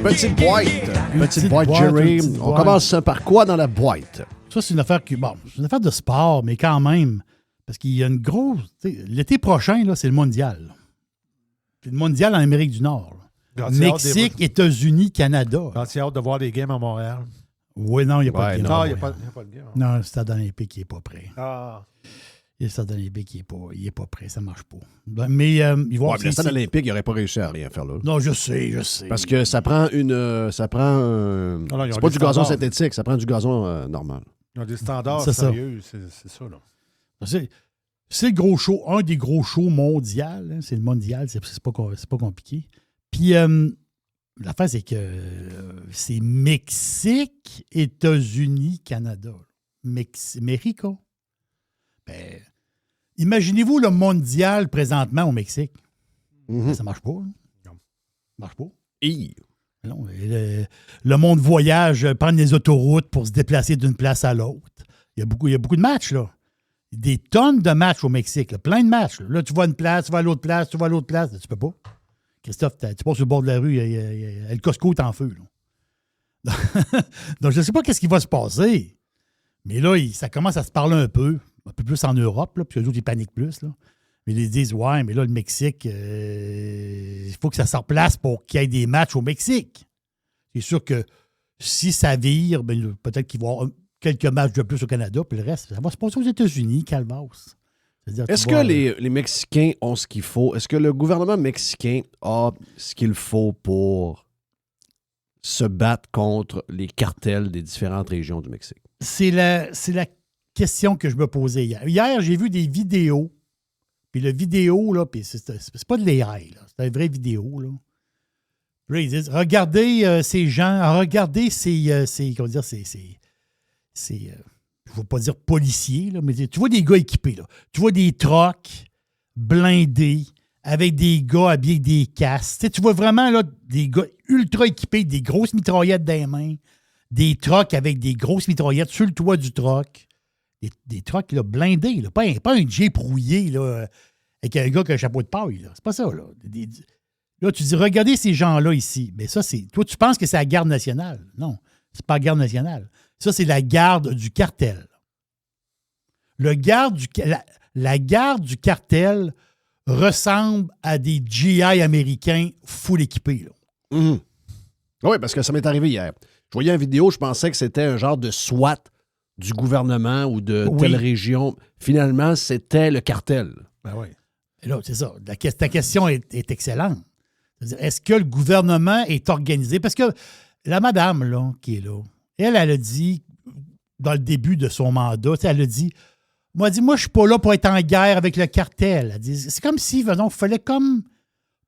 Petite boîte, Jerry. On commence par quoi dans la boîte? Ça, c'est une affaire c'est une affaire de sport, mais quand même, parce qu'il y a une grosse... L'été prochain, là, c'est le mondial. C'est le mondial en Amérique du Nord. Mexique, États-Unis, Canada. Quand tu as hâte de voir les games à Montréal. Oui, non, il n'y a pas de game. Non, il n'y a pas de game. Non, le stade olympique n'est pas prêt. Ah. Le stade olympique, il est pas prêt, ça marche pas. Ben, mais ils vont... Ouais, mais le stade olympique, il n'aurait pas réussi à rien faire là. Non, je sais. Parce que ça prend ils ont c'est des pas du gazon standards. synthétique, ça prend du gazon normal. Ils ont des standards C'est ça. sérieux, c'est ça, là. C'est le gros show, un des gros shows mondial. Hein, c'est le mondial, c'est pas compliqué. Puis, l'affaire, c'est que c'est Mexique, États-Unis, Canada. Mexico. Ben, imaginez-vous le mondial présentement au Mexique. Mhm. Ça marche pas. Hein? Ça marche pas. Hi. Non, le monde voyage, prendre les autoroutes pour se déplacer d'une place à l'autre. Il y a beaucoup de matchs, là. Des tonnes de matchs au Mexique, là. Plein de matchs. Là, tu vas à une place, tu vas à l'autre place, tu vas à l'autre place. Là, tu peux pas. Christophe, tu passes sur le bord de la rue, le Costco est en feu. Là. Donc, je ne sais pas qu'est-ce qui va se passer. Mais là, ça commence à se parler un peu plus en Europe, là, puis les autres, ils paniquent plus. Là. Mais ils disent, ouais, mais là, le Mexique, il faut que ça se replace pour qu'il y ait des matchs au Mexique. C'est sûr que si ça vire, ben, peut-être qu'il va y avoir quelques matchs de plus au Canada, puis le reste, ça va se passer aux États-Unis, Calvas. Est-ce que les Mexicains ont ce qu'il faut? Est-ce que le gouvernement mexicain a ce qu'il faut pour se battre contre les cartels des différentes régions du Mexique? C'est la question que je me posais hier. Hier, j'ai vu des vidéos. Puis la vidéo, là, puis c'est pas de l'AI, là. C'est une vraie vidéo, là. Puis là, ils disent, regardez ces gens, regardez comment dire, je ne veux pas dire policiers, là, mais tu vois des gars équipés, là. Tu vois des trucks blindés avec des gars habillés avec des casques. Tu vois vraiment là, des gars ultra équipés, des grosses mitraillettes dans les mains, des trucks avec des grosses mitraillettes sur le toit du truck. Des trucks là, blindés, là. Pas un Jeep rouillé là, avec un gars qui a un chapeau de paille. Là. C'est pas ça. Là. Là, tu dis, regardez ces gens-là ici. Mais ça, c'est. Toi, tu penses que c'est la garde nationale. Non, c'est pas la garde nationale. Ça, c'est la garde du cartel. La garde du cartel ressemble à des GI américains full équipés. Là. Mhm. Oui, parce que ça m'est arrivé hier. Je voyais une vidéo, je pensais que c'était un genre de SWAT du gouvernement ou de telle région. Finalement, c'était le cartel. Ben oui. Et là, c'est ça. Ta question est excellente. C'est-à-dire, est-ce que le gouvernement est organisé? Parce que la madame là, qui est là, elle a dit, dans le début de son mandat, elle a dit, moi, je ne suis pas là pour être en guerre avec le cartel. Elle dit, c'est comme si, il fallait comme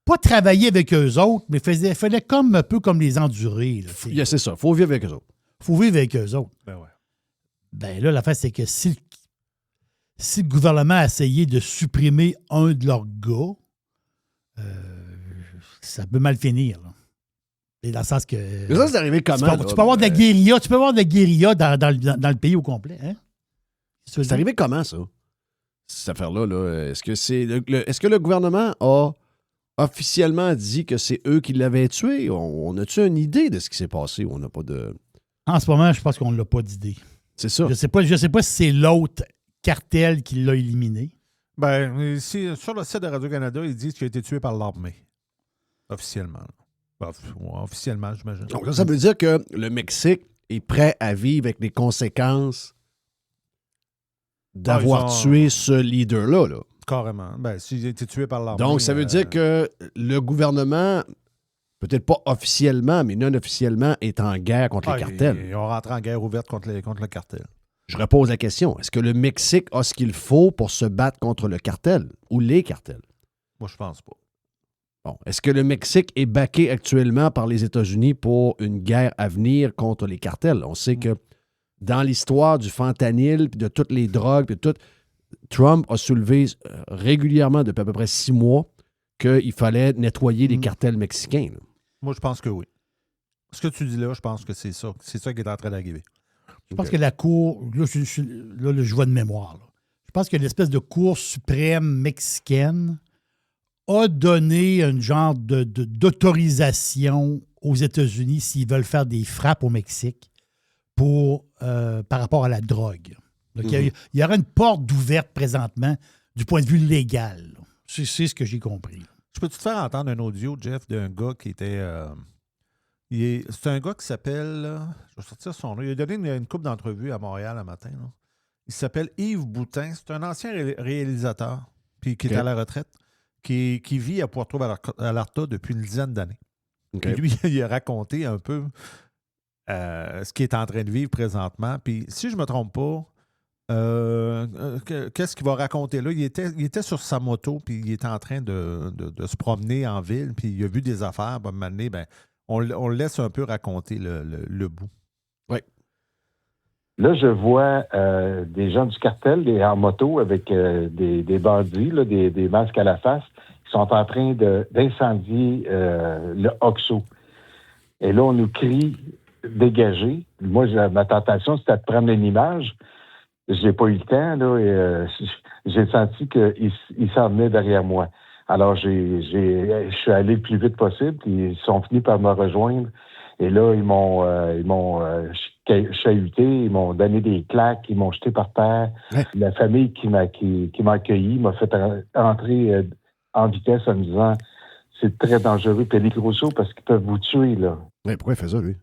pas travailler avec eux autres, mais il fallait comme un peu comme les endurer. Là, c'est ça, il faut vivre avec eux autres. Il faut vivre avec eux autres. Ben ouais. Ben là, l'affaire, c'est que si le gouvernement a essayé de supprimer un de leurs gars, ça peut mal finir. Là. Et dans le sens que. Mais ça, c'est arrivé comment? Tu peux avoir de la guérilla. Tu peux avoir de la guérilla dans le pays au complet. Hein? C'est arrivé comment, ça? Cette affaire-là, là, est-ce que le gouvernement a officiellement dit que c'est eux qui l'avaient tué? On a-tu une idée de ce qui s'est passé? On n'a pas de. En ce moment, je pense qu'on n'a pas d'idée. C'est ça. Je sais pas si c'est l'autre cartel qui l'a éliminé. Ben, ici, sur le site de Radio-Canada, ils disent qu'il a été tué par l'armée. Officiellement. Ben, officiellement, j'imagine. Donc ça veut dire que le Mexique est prêt à vivre avec les conséquences d'avoir tué ce leader-là. Là. Carrément. Ben, s'il a été tué par l'armée. Donc, ça veut dire que le gouvernement, peut-être pas officiellement, mais non officiellement, est en guerre contre les cartels. Ils ont rentré en guerre ouverte contre le cartel. Je repose la question. Est-ce que le Mexique a ce qu'il faut pour se battre contre le cartel ou les cartels? Moi, je pense pas. Bon. Est-ce que le Mexique est backé actuellement par les États-Unis pour une guerre à venir contre les cartels? On sait que dans l'histoire du fentanyl, puis de toutes les drogues, puis tout, Trump a soulevé régulièrement depuis à peu près 6 mois qu'il fallait nettoyer les cartels mexicains. Là. Moi, je pense que oui. Ce que tu dis là, je pense que c'est ça. C'est ça qui est en train d'arriver. Je pense que la Cour, là, je vois de mémoire. Là. Je pense que l'espèce de Cour suprême mexicaine a donné un genre d'autorisation aux États-Unis s'ils veulent faire des frappes au Mexique par rapport à la drogue. Donc, il y aura une porte d'ouverte présentement du point de vue légal. C'est ce que j'ai compris. Je peux-tu te faire entendre un audio, Jeff, d'un gars qui était... c'est un gars qui s'appelle... je vais sortir son nom. Il a donné une couple d'entrevues à Montréal un matin. Là. Il s'appelle Yves Boutin. C'est un ancien réalisateur puis qui est OK. à la retraite, qui vit à Puerto-Vallarta depuis une dizaine d'années. OK. Puis lui, il a raconté un peu ce qu'il est en train de vivre présentement. Puis si je ne me trompe pas, qu'est-ce qu'il va raconter là? Il était sur sa moto, puis il était en train de se promener en ville, puis il a vu des affaires. À un moment donné, on le laisse un peu raconter le bout. Là, je vois des gens du cartel en moto avec des bandits, là, des masques à la face, qui sont en train d'incendier le Oxo. Et là, on nous crie « Dégagez ». Moi, ma tentation, c'était de prendre une image. Je n'ai pas eu le temps, là, et j'ai senti qu'ils s'en venaient derrière moi. Alors, je suis allé le plus vite possible, puis ils sont venus par me rejoindre. Et là, ils m'ont chahuté, ils m'ont donné des claques, ils m'ont jeté par terre. Ouais. La famille qui m'a accueilli m'a fait entrer en vitesse en me disant « C'est très dangereux, Pelli Grosso, parce qu'ils peuvent vous tuer, là. » Ouais, pourquoi il fait ça, lui?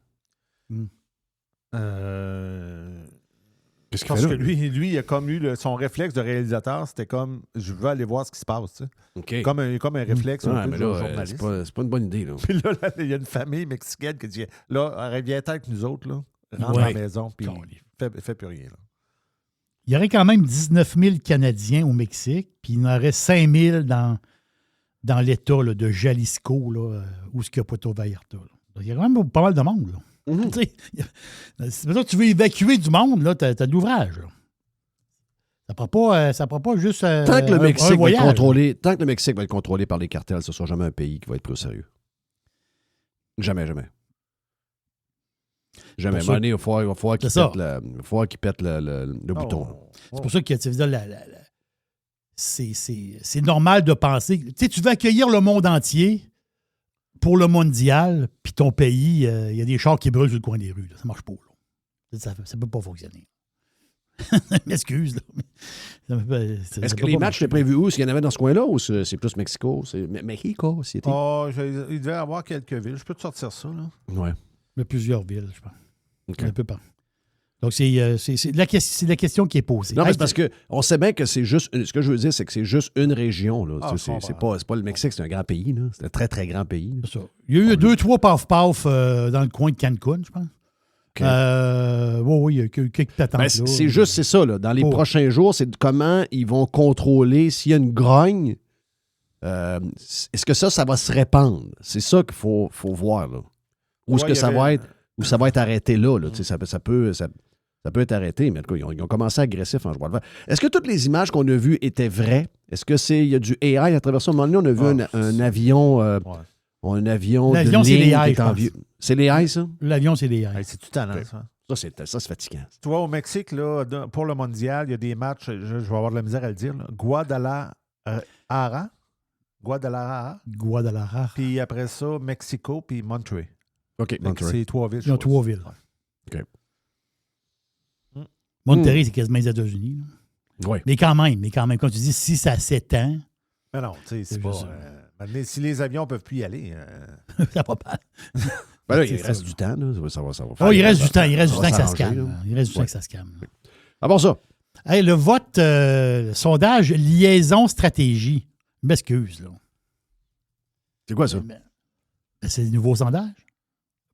Qu'est-ce qu'il Parce fait que là? lui, il a comme eu son réflexe de réalisateur, c'était comme « Je veux aller voir ce qui se passe. » tu sais. OK. Comme un réflexe un Ouais, peu mais de là, journaliste. c'est pas une bonne idée, là. Puis là, il y a une famille mexicaine qui dit « Là, viens avec nous autres, là. Rentre Ouais. à la maison, puis Calé. fais plus rien. » là. Il y aurait quand même 19 000 Canadiens au Mexique, puis il y en aurait 5 000 dans l'État là, de Jalisco, là, où ce qu'il y a Puerto Vallarta. Là. Il y a quand même pas mal de monde. Là. Mhm. Tu sais, si mettons que tu veux évacuer du monde, là, t'as de l'ouvrage. Là. Ça prend pas juste Tant que le un Mexique va être voyage. tant que le Mexique va être contrôlé par les cartels, ce ne sera jamais un pays qui va être pris au sérieux. Jamais, jamais. Jamais. À un Pour ça- moment donné, il va falloir qu'il C'est ça. pète le bouton. C'est pour ça que tu veux dire, c'est normal de penser. Tu sais, tu veux accueillir le monde entier pour le mondial, puis ton pays, il y a des chars qui brûlent sur le coin des rues. Là. Ça marche pas. Là. Ça ne peut pas fonctionner. M'excuse. Là. Est-ce que les matchs étaient prévus où? Est-ce qu'il y en avait dans ce coin-là ou c'est plus Mexico? C'est Mexico, c'était. Il devait y avoir quelques villes. Je peux te sortir ça, là. Ouais. Il y a plusieurs villes, je pense. OK. Un peu partout. Donc, c'est la question qui est posée. Non, mais Hey, c'est parce qu'on sait bien que c'est juste. Ce que je veux dire, c'est que c'est juste une région. Là. Ah, Tu sais, c'est pas le Mexique, c'est un grand pays. Là. C'est un très, très grand pays. Là. c'est ça. Il y a eu 2-3 paf-paf dans le coin de Cancun, je pense. OK. Oui, il y a eu quelques patentes. Ben, là. c'est ça. Là. Dans les Oh. prochains jours, c'est comment ils vont contrôler s'il y a une grogne. Est-ce que ça va se répandre? C'est ça qu'il faut voir. Là. Ou est-ce Ouais, que il y ça avait- va être. Ou ça va être arrêté là. Tu sais, ça peut être arrêté, mais en tout cas, ils ont commencé agressifs en jouant le vert. Est-ce que toutes les images qu'on a vues étaient vraies? Est-ce qu'il y a du AI à travers ça? À un moment donné, on a vu un avion. Un avion L'avion, de c'est ligne les qui AI, est en je pense. vieux. C'est les AI, ça? L'avion, c'est des Hey, c'est tout talent, ça. Ça, c'est fatigant. Tu vois, au Mexique, là, pour le mondial, il y a des matchs, je vais avoir de la misère à le dire, là. Guadalajara, Guadalajara. puis après ça, Mexico, puis Monterrey. OK, Monterrey. C'est 3 villes. Ils ont je 3 crois. villes. OK. Monterrey, c'est quasiment les États-Unis. là. Oui. Mais quand même, comme tu dis, si ça s'étend, Mais non, tu sais, c'est C'est pas. juste ça. Mais si les avions ne peuvent plus y aller. ça va pas. Ben là, C'est il ça, reste là. du temps. Là. Ça va Oh, il reste du temps, ça que ça se s'arranger, calme. là. Il reste du temps Ouais. que ça se calme. Ah bon, ça? Hey, le vote, sondage, liaison, stratégie. Je m'excuse, là. C'est quoi ça? Ben, c'est le nouveau sondage.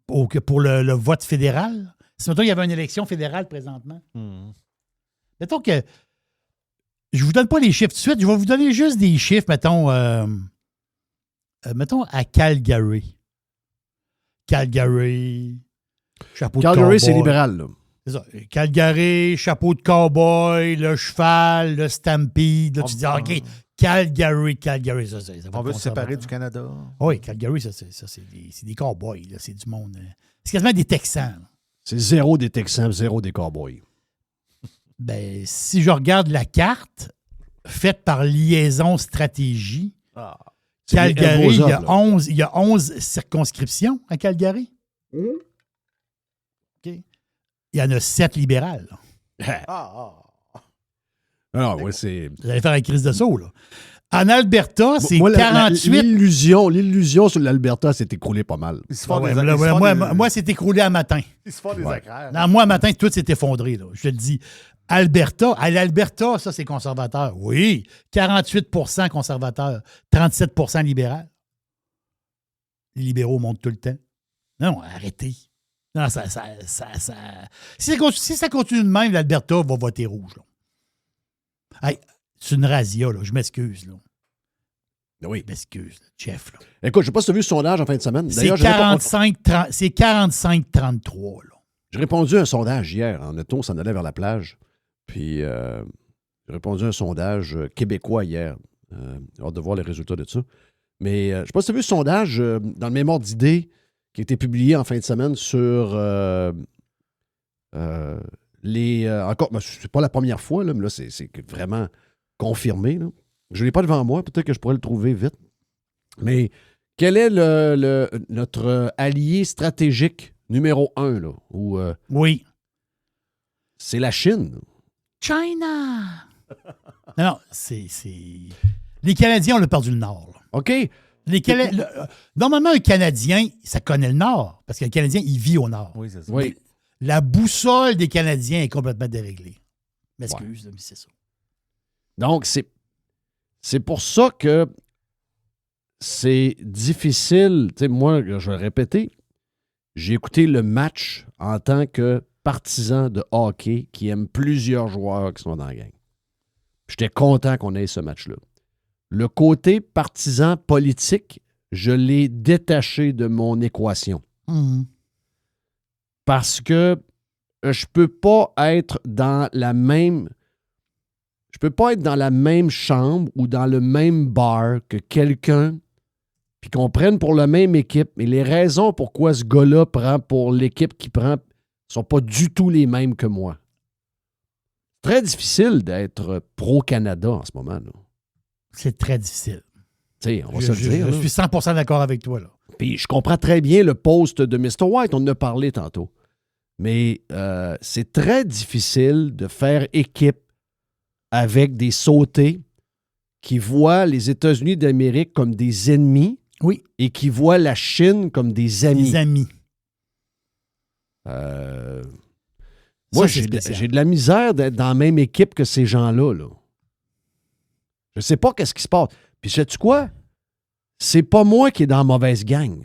Pour le vote fédéral. Si mettons, il y avait une élection fédérale présentement. Mettons que. Je vous donne pas les chiffres tout de suite, je vais vous donner juste des chiffres, mettons à Calgary. Calgary, chapeau de Calgary, cowboy. c'est libéral, là. C'est ça. Calgary, chapeau de cowboy, le cheval, le stampede. Là, tu dis, OK, Calgary, ça va On veut se séparer conservateur. du Canada. Oui, Calgary, c'est des cowboys. Là, c'est du monde. C'est quasiment des Texans. Là. C'est zéro des Texans, zéro des Cowboys. Ben, si je regarde la carte faite par Liaison Stratégie, C'est Calgary, des il y, a Elbows Up, 11 circonscriptions à Calgary. OK. Il y en a 7 libérales. là. Ah, ouais, c'est. Vous allez faire une crise de saut, là. En Alberta, c'est Moi, 48. l'illusion sur l'Alberta s'est écroulée pas mal. Ils se font Ouais, des- là, ils se font moi, des- moi, c'est écroulé à matin. ils se font des éclairs. Non, moi, à matin, tout s'est effondré. Là. Je te le dis. Alberta, à l'Alberta, ça, c'est conservateur. Oui. 48 conservateur, 37 libéral. Les libéraux montent tout le temps. Non, arrêtez. Non, ça. Si ça continue de même, l'Alberta va voter rouge. Là. Hey, c'est une razzia, là. Je m'excuse, là. Oui. Je m'excuse, là. Jeff, là. Écoute, je sais pas si tu as vu ce sondage en fin de semaine. C'est D'ailleurs, 45-33, là. j'ai répondu à un sondage hier. En auto, on s'en allait vers la plage. Puis, j'ai répondu à un sondage québécois hier. J'ai hâte de voir les résultats de ça. Mais je ne sais pas si tu as vu ce sondage dans le mémoire d'idées qui a été publié en fin de semaine sur encore, c'est pas la première fois, là, mais là, c'est vraiment confirmé. Là. Je ne l'ai pas devant moi, peut-être que je pourrais le trouver vite. Mais quel est notre allié stratégique numéro 1, là, où Oui. c'est la Chine? China! Non, c'est... Les Canadiens, on a perdu le Nord. Là. OK? Normalement, un Canadien, ça connaît le Nord, parce que le Canadien, il vit au Nord. Oui, c'est ça. Oui. La boussole des Canadiens est complètement déréglée. M'excuse, mais c'est ça. Donc, c'est pour ça que c'est difficile. Tu sais, moi, je vais le répéter, j'ai écouté le match en tant que partisan de hockey qui aime plusieurs joueurs qui sont dans la gang. J'étais content qu'on ait ce match-là. Le côté partisan politique, je l'ai détaché de mon équation. Mhm. Parce que je peux pas être dans la même... Je peux pas être dans la même chambre ou dans le même bar que quelqu'un puis qu'on prenne pour la même équipe. Mais les raisons pourquoi ce gars-là prend pour l'équipe qu'il prend sont pas du tout les mêmes que moi. Très difficile d'être pro-Canada en ce moment. Là. C'est très difficile. Tu sais, on va se le dire. Je là. suis 100% d'accord avec toi. Là. Puis je comprends très bien le post de Mr. White, on en a parlé tantôt. Mais c'est très difficile de faire équipe avec des sautés qui voient les États-Unis d'Amérique comme des ennemis Oui, et qui voient la Chine comme des amis. des amis. Moi, Ça, c'est spécial. j'ai de la misère d'être dans la même équipe que ces gens-là. Là. Je sais pas qu'est-ce qui se passe. Puis sais-tu quoi? C'est pas moi qui est dans la mauvaise gang.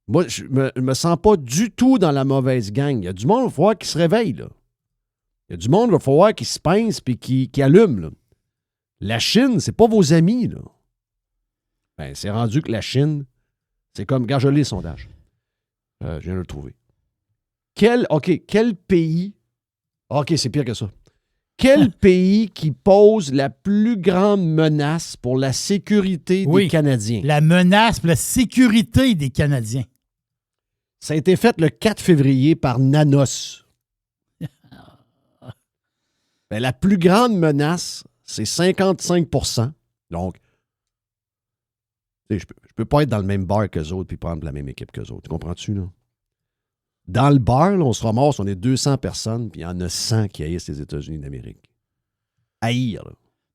Moi, je me sens pas du tout dans la mauvaise gang. Il y a du monde, il va falloir qu'il se réveille. Là. Il y a du monde, il va falloir qu'il se pince et qu'il allume. Là. La Chine, c'est pas vos amis. Là. Ben, c'est rendu que la Chine, c'est comme... Regarde, je lis le sondage. Je viens de le trouver. Quel pays... OK, c'est pire que ça. Quel pays qui pose la plus grande menace pour la sécurité des Canadiens? La menace pour la sécurité des Canadiens. Ça a été fait le 4 février par Nanos. Ben, la plus grande menace, c'est 55%. Donc, je peux pas être dans le même bar qu'eux autres puis prendre la même équipe qu'eux autres. Tu comprends-tu, là? Dans le bar, là, on se ramasse, on est 200 personnes, puis il y en a 100 qui haïssent les États-Unis d'Amérique. Haïr,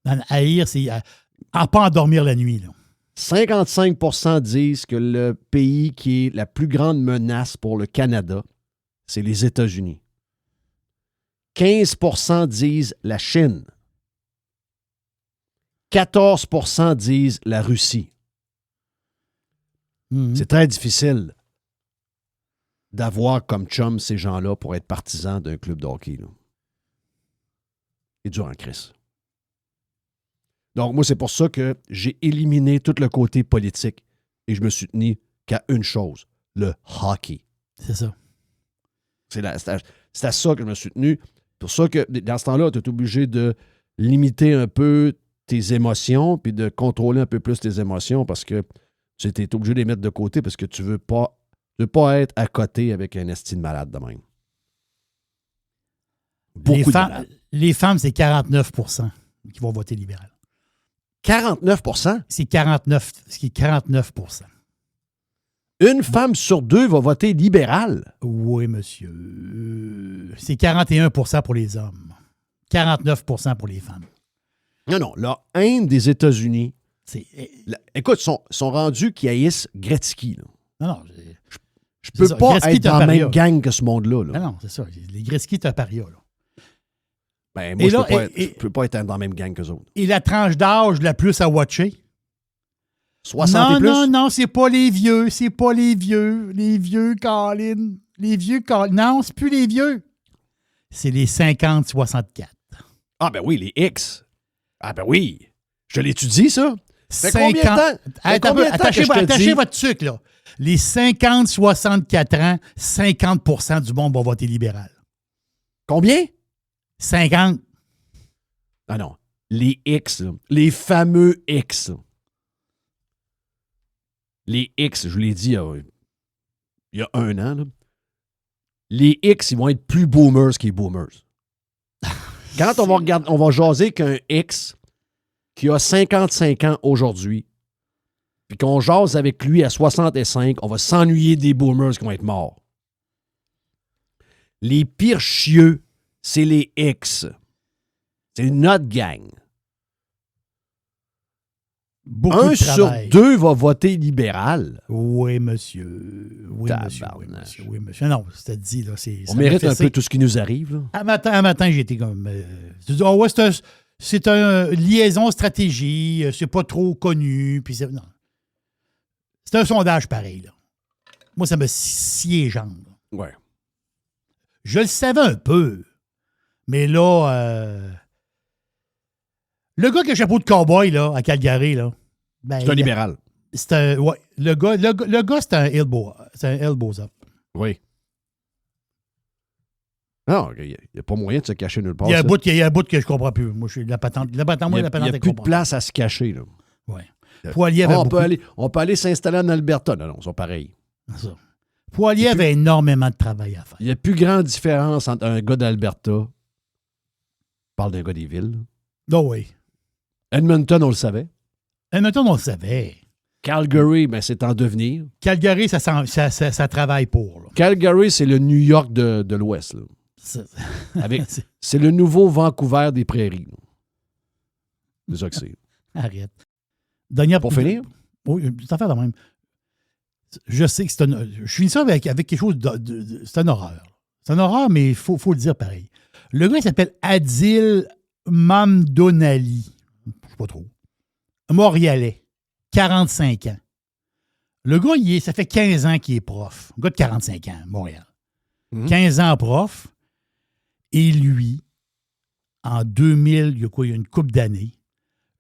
là. Haïr, c'est à pas endormir la nuit. Là. 55% disent que le pays qui est la plus grande menace pour le Canada, c'est les États-Unis. 15% disent la Chine. 14% disent la Russie. Mhm. C'est très difficile d'avoir comme chum ces gens-là pour être partisans d'un club de hockey. Là. C'est dur en crise. Donc, moi, c'est pour ça que j'ai éliminé tout le côté politique et je me suis tenu qu'à une chose, le hockey. C'est ça. C'est à ça que je me suis tenu. Pour ça que, dans ce temps-là, tu es obligé de limiter un peu tes émotions puis de contrôler un peu plus tes émotions parce que tu es obligé de les mettre de côté parce que tu veux pas être à côté avec un esti de malade de même. Beaucoup de malades. Les femmes, c'est 49% qui vont voter libéral. 49%? C'est 49%. Une femme sur deux va voter libéral. Oui, monsieur. C'est 41% pour les hommes. 49 pour les femmes. Non, la haine des États-Unis. C'est, Écoute, ils sont rendus qui haïssent Gretzky. Là. non, Je peux ça. pas Gretzky être est un dans la paria. même gang que ce monde-là. Là. non, c'est ça. Les Gretzky, c'est un paria. Là. Ben, moi, Et je là, peux pas être dans la même gang qu'eux autres. Et la tranche d'âge la plus à watcher? 60 non, et plus? non, c'est pas les vieux. C'est pas les vieux. Les vieux, Colin. Les vieux, Colin. Non, c'est plus les vieux. C'est les 50-64. Ah, ben oui, les X. Ah, ben oui. Je l'étudie, ça. Fait combien de temps? Fait combien de temps que je te Attachez dis? votre sucre, là. Les 50-64 ans, 50 du monde va voter libéral. Combien? 50. Ah non. Les X, là. Les fameux X. Là. Les X, je vous l'ai dit il y a 1 an. Là. Les X, ils vont être plus boomers que les boomers. Quand on va jaser qu'un X qui a 55 ans aujourd'hui, puis qu'on jase avec lui à 65, on va s'ennuyer des boomers qui vont être morts. Les pires chieux, c'est les X. C'est notre gang. Beaucoup 1 de sur travail. 2 va voter libéral. Oui, monsieur. Oui, monsieur. Oui, Tabarnak. monsieur. Oui, monsieur. Non, c'était dit, là. On mérite un peu tout ce qui nous arrive. Là. Un matin, j'étais comme. Tu dis, ouais, c'est une liaison stratégie, c'est pas trop connu. Puis non. C'est un sondage pareil, là. Moi, ça me scie les jambes. Là. Ouais. Je le savais un peu. Mais là, le gars qui a un chapeau de cowboy, là, à Calgary, là. Ben, C'est un libéral. C'est un. Ouais. Le gars, c'est un elbow. C'est un elbows up. Oui. Non, il n'y a pas moyen de se cacher nulle part. Il y a ça. un bout que je comprends plus. Moi, je suis la patente. La patente, Il n'y a elle plus de comprend. place à se cacher. Là. Ouais. Poilier avait On peut aller s'installer en Alberta. Non, ils sont pareils. ça. Poilier avait énormément de travail à faire. Il n'y a plus grande différence entre un gars d'Alberta. On parle d'un gars des villes. Oh oui. Edmonton, on le savait. Maintenant, on le savait. Calgary, ben, c'est en devenir. Calgary, ça travaille pour. Là. Calgary, c'est le New York de l'Ouest. Là. Avec, c'est le nouveau Vancouver des prairies. là. C'est ça que c'est. Arrête. Dernière Pour finir? Oui, c'est affaire de même. Je sais que c'est un. Je finis ça avec quelque chose c'est une horreur. C'est une horreur, mais il faut le dire pareil. Le gars, il s'appelle Adil Mamdonali. Je ne sais pas trop. Montréalais. 45 ans. Le gars, ça fait 15 ans qu'il est prof. Un gars de 45 ans, Montréal. 15 ans prof. Et lui, en 2000, il y a une couple d'années,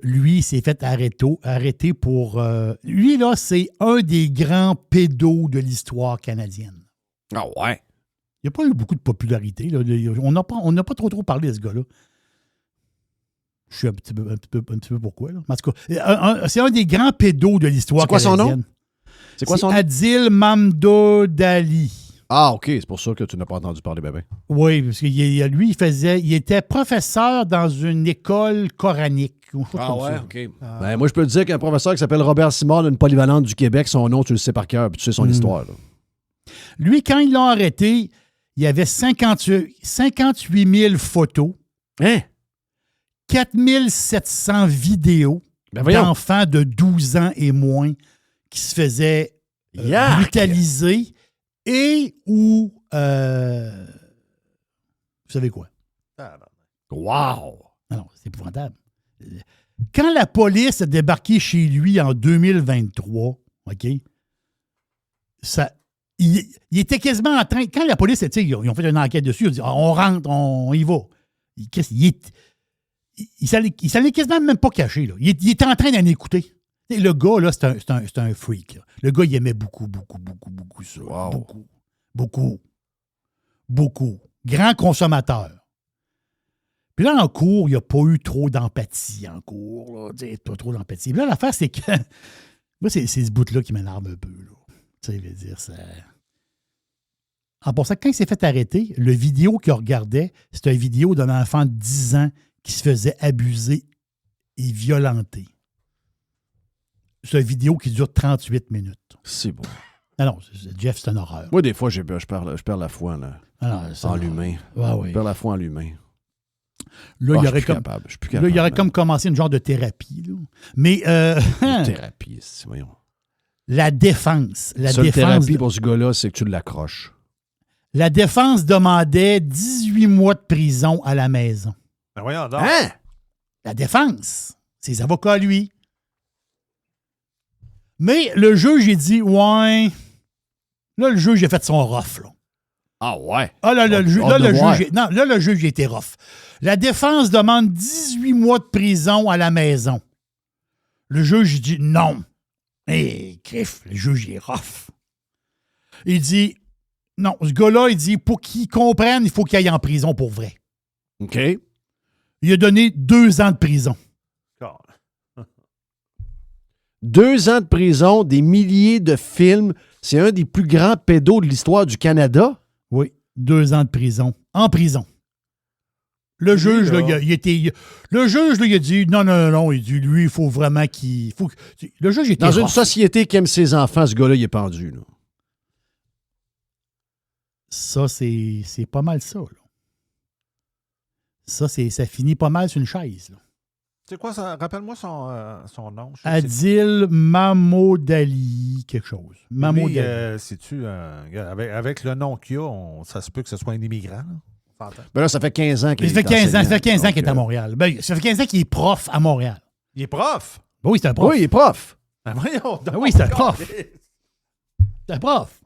lui, il s'est fait arrêter pour... lui, là, c'est un des grands pédos de l'histoire canadienne. Ah ouais? Il n'y a pas eu beaucoup de popularité. Là. On n'a pas trop parlé de ce gars-là. Je sais un petit peu pourquoi. Là. En tout cas, c'est un des grands pédos de l'histoire canadienne. C'est quoi son nom? C'est quoi son nom? Adil Mamdodali. Ah, OK. C'est pour ça que tu n'as pas entendu parler, bébé. Oui, parce que lui, il était professeur dans une école coranique. Ah ouais, OK. Ben, moi, je peux te dire qu'un professeur qui s'appelle Robert Simard d'une polyvalente du Québec, son nom, tu le sais par cœur, puis tu sais son histoire. Là. Lui, quand ils l'ont arrêté, il y avait 58 000 photos, Hein? 4 700 vidéos Ben voyons. d'enfants de 12 ans et moins qui se faisaient Yark! brutaliser et ou... vous savez quoi? Wow! Non, c'est épouvantable. Quand la police a débarqué chez lui en 2023, OK, il était quasiment en train... Quand la police, ils ont fait une enquête dessus, ils ont dit, on rentre, on y va. Il s'allait quasiment même pas caché. Là. Il était en train d'en écouter. Et le gars, là, c'est un freak. Là. Le gars, il aimait beaucoup ça. Wow. Beaucoup. Grand consommateur. Puis là, en cours, il n'y a pas eu trop d'empathie en cours. Là. Pas trop d'empathie. Puis là, l'affaire, c'est que... Moi, c'est ce bout-là qui m'énerve un peu. Là. Tu sais, je veux dire, ça... En passant, quand il s'est fait arrêter, le vidéo qu'il regardait, c'était une vidéo d'un enfant de 10 ans qui se faisait abuser et violenter. C'est une vidéo qui dure 38 minutes. C'est bon. Non, Jeff, c'est une horreur. Moi, des fois, je perds la foi là, en l'humain. Ouais. Je perds la foi en l'humain. Là, il je aurait suis plus comme, capable. Je suis plus là, capable. il aurait comme commencé une genre de thérapie. Là. Mais Thérapie, voyons. la défense. La Seule défense, thérapie pour ce gars-là, c'est que tu l'accroches. la défense demandait 18 mois de prison à la maison. Ben voyons donc. Hein? La défense. Ses avocats, lui. Mais le juge, il dit, ouais. Là, le juge, il a fait son rough, là. Ah ouais? Ah, là, le juge, il était rough. La défense demande 18 mois de prison à la maison. Le juge, il dit non. Hé, crif, le juge, il est rough. Il dit, non, ce gars-là, il dit, pour qu'il comprenne, il faut qu'il aille en prison pour vrai. OK. Il a donné 2 ans de prison. 2 ans de prison, des milliers de films. C'est un des plus grands pédos de l'histoire du Canada. Oui, 2 ans de prison. En prison. Le juge, là, le juge, là, il a dit non. Il dit, lui, il faut vraiment qu'il. Le juge était Dans une rough. société qui aime ses enfants, ce gars-là, il est pendu. Là. Ça, c'est pas mal ça. Là. Ça finit pas mal sur une chaise. Là. C'est quoi ça? Rappelle-moi son nom. Adil Mamodali, quelque chose. Mamodali. C'est-tu avec le nom qu'il a, ça se peut que ce soit un immigrant. Là? Ben là, ça fait 15 ans qu'il Ça fait 15 ans qu'il est à Montréal. Ben, ça fait 15 ans qu'il est prof à Montréal. Il est prof? Ben oui, c'est un prof. Oui, il est prof. Ben voyons donc. Ben oui, c'est un prof. C'est un prof.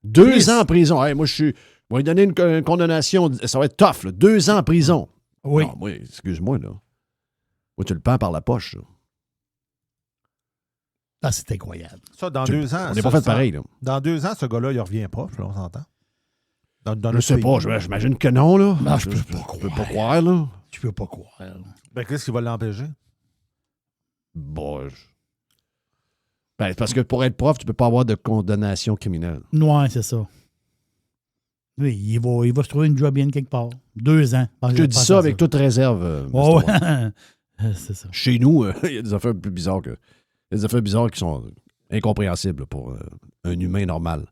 2 ans en prison. Hey, moi, je vais lui donner une condamnation. Ça va être tough. Là. 2 ans en prison. Oui. Non, moi, excuse-moi, là. Moi, tu le pends par la poche. Là. Ah, c'est incroyable. Ça, dans 2 ans. On n'est pas fait pareil. Là. Dans 2 ans, ce gars-là, il revient prof, là, on s'entend. Dans Je sais pas. J'imagine que non, là. Non, je peux pas croire, là. Je peux pas croire. Ben, qu'est-ce qui va l'empêcher? Bon, ben, parce que pour être prof, tu peux pas avoir de condamnation criminelle. Ouais, c'est ça. Oui, il va se trouver une job bien quelque part. 2 ans. Je te dis ça avec toute réserve. Oh, ouais. C'est ça. Chez nous, il y a des affaires plus bizarres que. Il y a des affaires bizarres qui sont incompréhensibles pour un humain normal.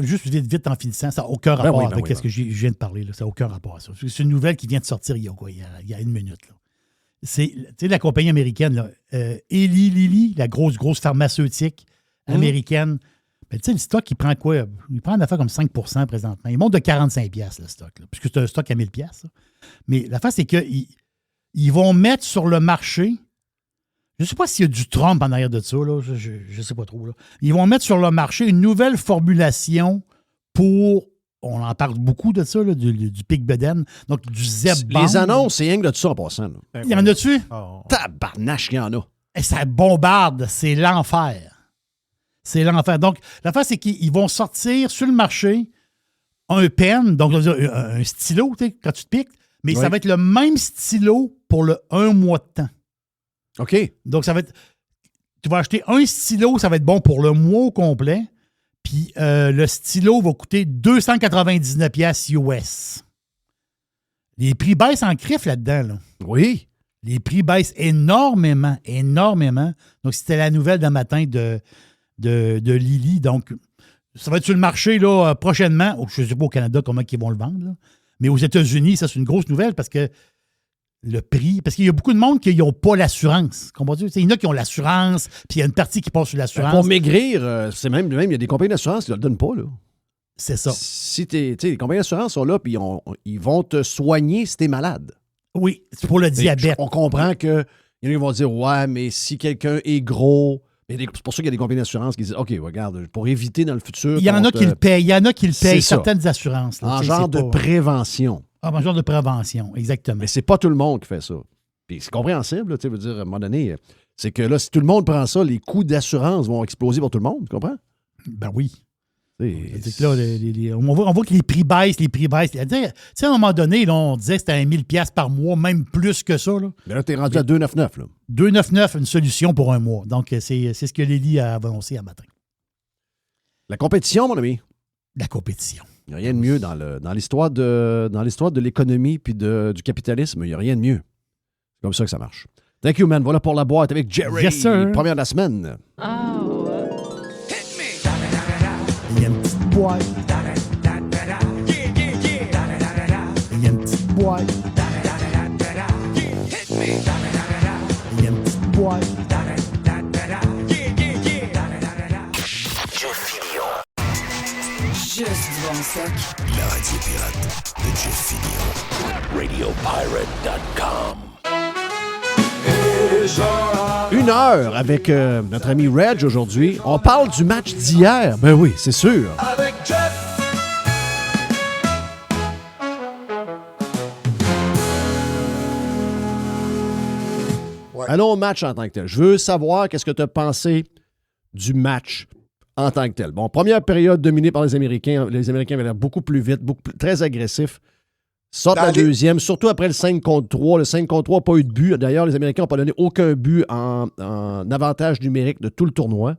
Juste vite en finissant, ça n'a aucun rapport avec ce que je viens de parler. Là. Ça n'a aucun rapport à ça. C'est une nouvelle qui vient de sortir il y a 1 minute. Là. C'est la compagnie américaine, là, Eli Lilly, la grosse pharmaceutique américaine. Ben, le stock, il prend quoi? Il prend une affaire comme 5 % présentement. Il monte de 45 $, le stock, là, puisque c'est un stock à 1000 $. Là. Mais l'affaire, c'est qu'ils vont mettre sur le marché, je ne sais pas s'il y a du Trump en arrière de ça, là, je ne sais pas trop. Là. Ils vont mettre sur le marché une nouvelle formulation pour, on en parle beaucoup de ça, là, du Picbeden, donc du Zepbound. Les annonces, c'est rien que de ça en passant. Là. Il y en a-tu? Oh. Tabarnache, il y en a. Et ça bombarde, c'est l'enfer. C'est l'enfer. Donc, l'affaire, c'est qu'ils vont sortir sur le marché un pen, donc un stylo, quand tu te piques, mais ça va être le même stylo pour le 1 mois de temps. OK. Donc, ça va être. Tu vas acheter un stylo, ça va être bon pour le mois au complet. Puis le stylo va coûter 299 $ US. Les prix baissent en crif là-dedans. Là. Oui. Les prix baissent énormément. Donc, c'était la nouvelle d'un matin de Lilly. Donc, ça va être sur le marché là, prochainement. Je ne sais pas au Canada comment ils vont le vendre. Là. Mais aux États-Unis, ça, c'est une grosse nouvelle parce que le prix. Parce qu'il y a beaucoup de monde qui n'ont pas l'assurance. Comprends-tu? Il y en a qui ont l'assurance, puis il y a une partie qui passe sur l'assurance. Pour maigrir, c'est même, il y a des compagnies d'assurance qui ne le donnent pas. Là. C'est ça. Si les compagnies d'assurance sont là, puis ils vont te soigner si tu es malade. Oui, c'est pour le diabète. On comprend que il y en a qui vont dire ouais, mais si quelqu'un est gros. C'est pour ça qu'il y a des compagnies d'assurance qui disent OK, regarde, pour éviter dans le futur. Il y en a qui le payent. Il y en a qui le payent, certaines assurances. Là, en genre de prévention. Ah, en genre de prévention, exactement. Mais c'est pas tout le monde qui fait ça. Puis c'est compréhensible, tu sais, veut dire, à un moment donné, c'est que là, si tout le monde prend ça, les coûts d'assurance vont exploser pour tout le monde, tu comprends? Ben oui. Là, on voit que les prix baissent. Tu sais, à un moment donné, là, on disait que c'était 1 000 $ par mois, même plus que ça. Là, mais là tu es rendu à 2,99 $. 2,99 $, une solution pour un mois. Donc, c'est ce que Lilly a annoncé un matin. La compétition, mon ami. La compétition. Il n'y a rien de mieux dans l'histoire de l'économie puis du capitalisme. Il n'y a rien de mieux. C'est comme ça que ça marche. Thank you, man. Voilà pour la boîte avec Jerry. Yes, sir. Première de la semaine. Il y a une petite boîte. boîte. Il y a une petite boîte. Juste du bon stock. La radio pirate de Jeff Fillion. RadioPirate.com. 1 heure avec notre ami Reg aujourd'hui. On parle du match d'hier. Ben oui, c'est sûr. Ouais. Allons au match en tant que tel. Je veux savoir qu'est-ce que tu as pensé du match en tant que tel. Bon, première période dominée par les Américains. Les Américains avaient l'air beaucoup plus vite, très agressifs. Sortent la deuxième, surtout après le 5 contre 3. Le 5 contre 3 n'a pas eu de but. D'ailleurs, les Américains n'ont pas donné aucun but en avantage numérique de tout le tournoi.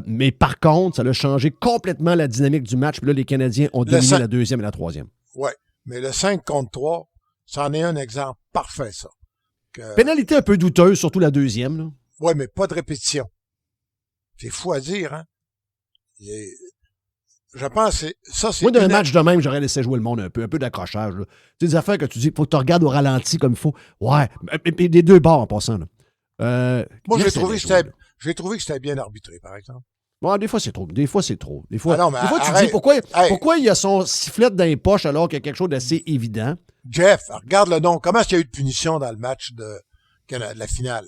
Mais par contre, ça a changé complètement la dynamique du match. Puis là, les Canadiens ont dominé la deuxième et la troisième. Oui, mais le 5 contre 3, c'en est un exemple parfait, ça. Pénalité un peu douteuse, surtout la deuxième. Oui, mais pas de répétition. C'est fou à dire, hein? Je pense que ça, c'est... Moi, dans un match de même, j'aurais laissé jouer le monde un peu d'accrochage. C'est des affaires que tu dis, il faut que tu regardes au ralenti comme il faut. Ouais, mais des deux bords en passant. Là. Moi, j'ai trouvé que c'était bien arbitré, par exemple. Bon, des fois, c'est trop. Des fois, tu arrête. dis, pourquoi il y a son sifflet dans les poches alors qu'il y a quelque chose d'assez évident? Jeff, regarde le nom. Comment est-ce qu'il y a eu de punition dans le match de la finale?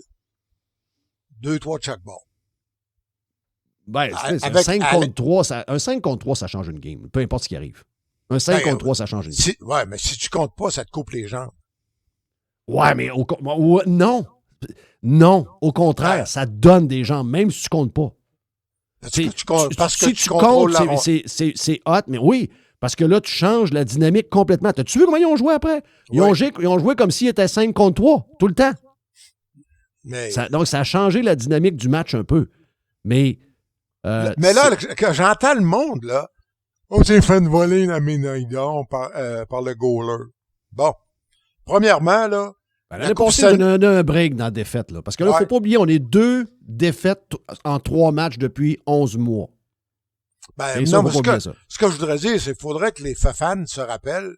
2-3 de chaque bord. Ben, un 5 contre 3, un 5 contre 3, ça change une game. Peu importe ce qui arrive. Un 5 contre 3, ça change une game. Ouais, mais si tu comptes pas, ça te coupe les jambes. Ouais, mais non. Non, au contraire, ça te donne des jambes, même si tu comptes pas. Si tu comptes, c'est hot, mais oui, parce que là, tu changes la dynamique complètement. T'as-tu vu comment ils ont joué après? Ils ont joué comme s'ils étaient 5 contre 3, tout le temps. Donc, ça a changé la dynamique du match un peu. Mais là, quand j'entends le monde, là, on s'est fait voler la médaillon par le goaler. Bon. Premièrement, là, l'année passée, on a un break dans la défaite. Là, parce que là, il ne faut pas oublier, on est 2 défaites en 3 matchs depuis 11 mois. Non, mais ce que je voudrais dire, c'est qu'il faudrait que les fans se rappellent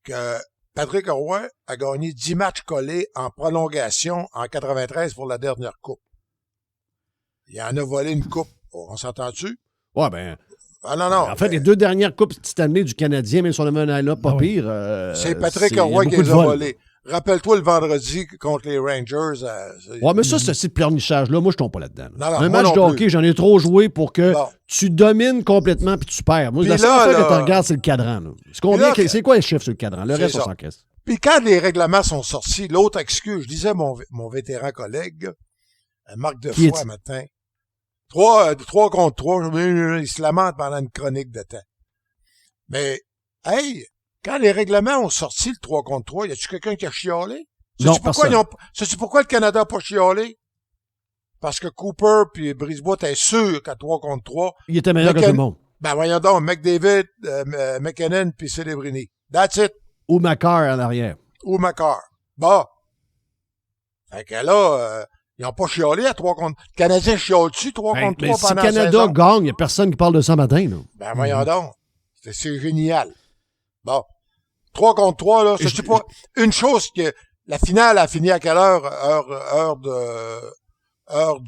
que Patrick Roy a gagné 10 matchs collés en prolongation en 93 pour la dernière coupe. Il en a volé une coupe. On s'entend-tu? Ouais, ben. Ah non. En fait, les 2 dernières coupes cette année du Canadien, même si on avait un line-up pas pire. C'est Patrick Roy qui les a volés. Rappelle-toi le vendredi contre les Rangers. Ouais, mais ça, ce pleurnichage-là, moi, je tombe pas là-dedans. Là. Non, un match de hockey, j'en ai trop joué pour que tu domines complètement puis tu perds. Moi, la seule fois que tu regardes, c'est le cadran. Là. C'est quoi les chiffres sur le cadran? Le reste, on s'en caisse. Puis quand les règlements sont sortis, l'autre excuse, je disais mon vétéran collègue, Marc Defoy, matin, 3 contre 3, il se lamente pendant une chronique de temps. Mais, hey, quand les règlements ont sorti le 3 contre 3, y a-tu quelqu'un qui a chialé? Sais-tu pourquoi le Canada n'a pas chialé? Parce que Cooper puis Brisebois étaient sûrs qu'à 3 contre 3... Il était meilleur que tout le monde. Ben voyons donc, McDavid, McKinnon puis Celebrini. That's it. Ou Makar en arrière. Ou Makar. Bon. Fait que là... ils n'ont pas chialé à 3 contre... Le Canadien chiale-tu 3 contre 3 pendant la saison? Si le Canada gagne, il n'y a personne qui parle de ça matin. Là. Ben voyons donc. C'est génial. Bon. 3 contre 3, là, c'est pas... Une chose que... La finale a fini à quelle heure? Heure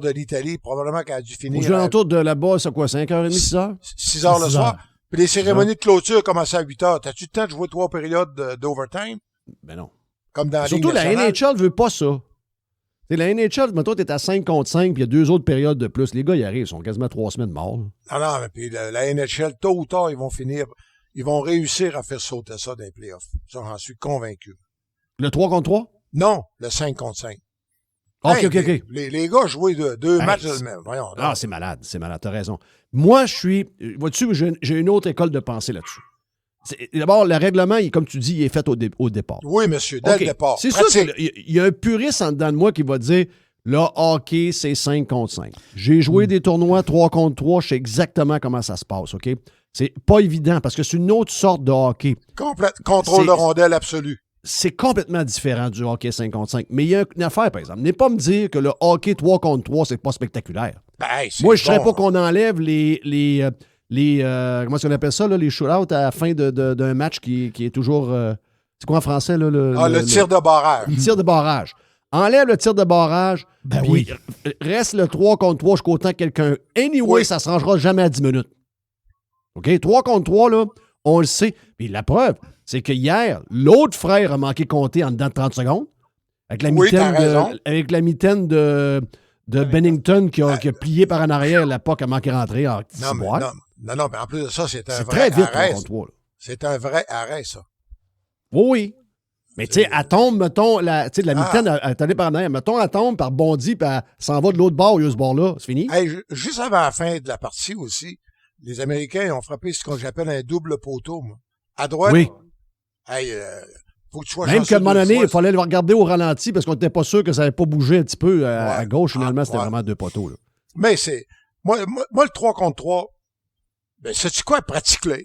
de l'Italie. Probablement qu'elle a dû finir... Aux alentours de là-bas, c'est quoi, 5h30, 6h? 6h le soir. Puis les cérémonies de clôture commençaient à 8h. T'as-tu le temps de jouer 3 périodes d'overtime? Ben non. Comme dans surtout la NHL ne veut pas ça. T'sais, la NHL, toi, t'es à 5 contre 5, puis il y a 2 autres périodes de plus. Les gars, ils arrivent, ils sont quasiment 3 semaines morts. Non, mais puis la NHL, tôt ou tard, ils vont réussir à faire sauter ça dans les playoffs. Ça, j'en suis convaincu. Le 3 contre 3? Non, le 5 contre 5. OK. Les gars jouaient deux matchs de même. Voyons, c'est malade, t'as raison. Moi, vois-tu, j'ai une autre école de pensée là-dessus. D'abord, le règlement, comme tu dis, il est fait au départ. Oui, monsieur, dès le départ. C'est sûr qu'il y a un puriste en dedans de moi qui va dire, là, hockey, c'est 5 contre 5. J'ai joué des tournois 3 contre 3, je sais exactement comment ça se passe, OK? C'est pas évident parce que c'est une autre sorte de hockey. Contrôle de rondelle absolu. C'est complètement différent du hockey 5 contre 5. Mais il y a une affaire, par exemple. N'est pas me dire que le hockey 3 contre 3, c'est pas spectaculaire. Ben, moi, je ne serais pas qu'on enlève les comment est-ce qu'on appelle ça, là, les shootouts à la fin d'un match qui est toujours... c'est quoi en français? Là, le tir de barrage. Le tir de barrage. Enlève le tir de barrage, puis oui. reste le 3 contre 3 jusqu'au temps que quelqu'un... Anyway, ça ne se rangera jamais à 10 minutes. OK? 3 contre 3, là, on le sait. Puis la preuve, c'est que hier, l'autre frère a manqué compter en dedans de 30 secondes. Avec la mitaine de Bennington qui a plié par en arrière, la POC a manqué rentrer. Non, mais en plus de ça, c'est un vrai très vite, arrêt. 3 contre 3. C'est un vrai arrêt, ça. Oui. Mais tu sais, elle tombe, mettons, la mitaine, elle est allée par en arrière. Mettons, elle tombe, par bondit, puis elle s'en va de l'autre bord, il y a ce bord-là. C'est fini? Hey, juste avant la fin de la partie aussi, les Américains ont frappé ce que j'appelle un double poteau. Moi. À droite, oui. Hey, faut que tu sois même qu'à un moment donné, il fallait le regarder au ralenti parce qu'on n'était pas sûr que ça n'avait pas bougé un petit peu à gauche. Finalement, c'était vraiment 2 poteaux. Là. Mais c'est... Moi, le 3 contre 3, ben, sais-tu quoi? Pratique-le.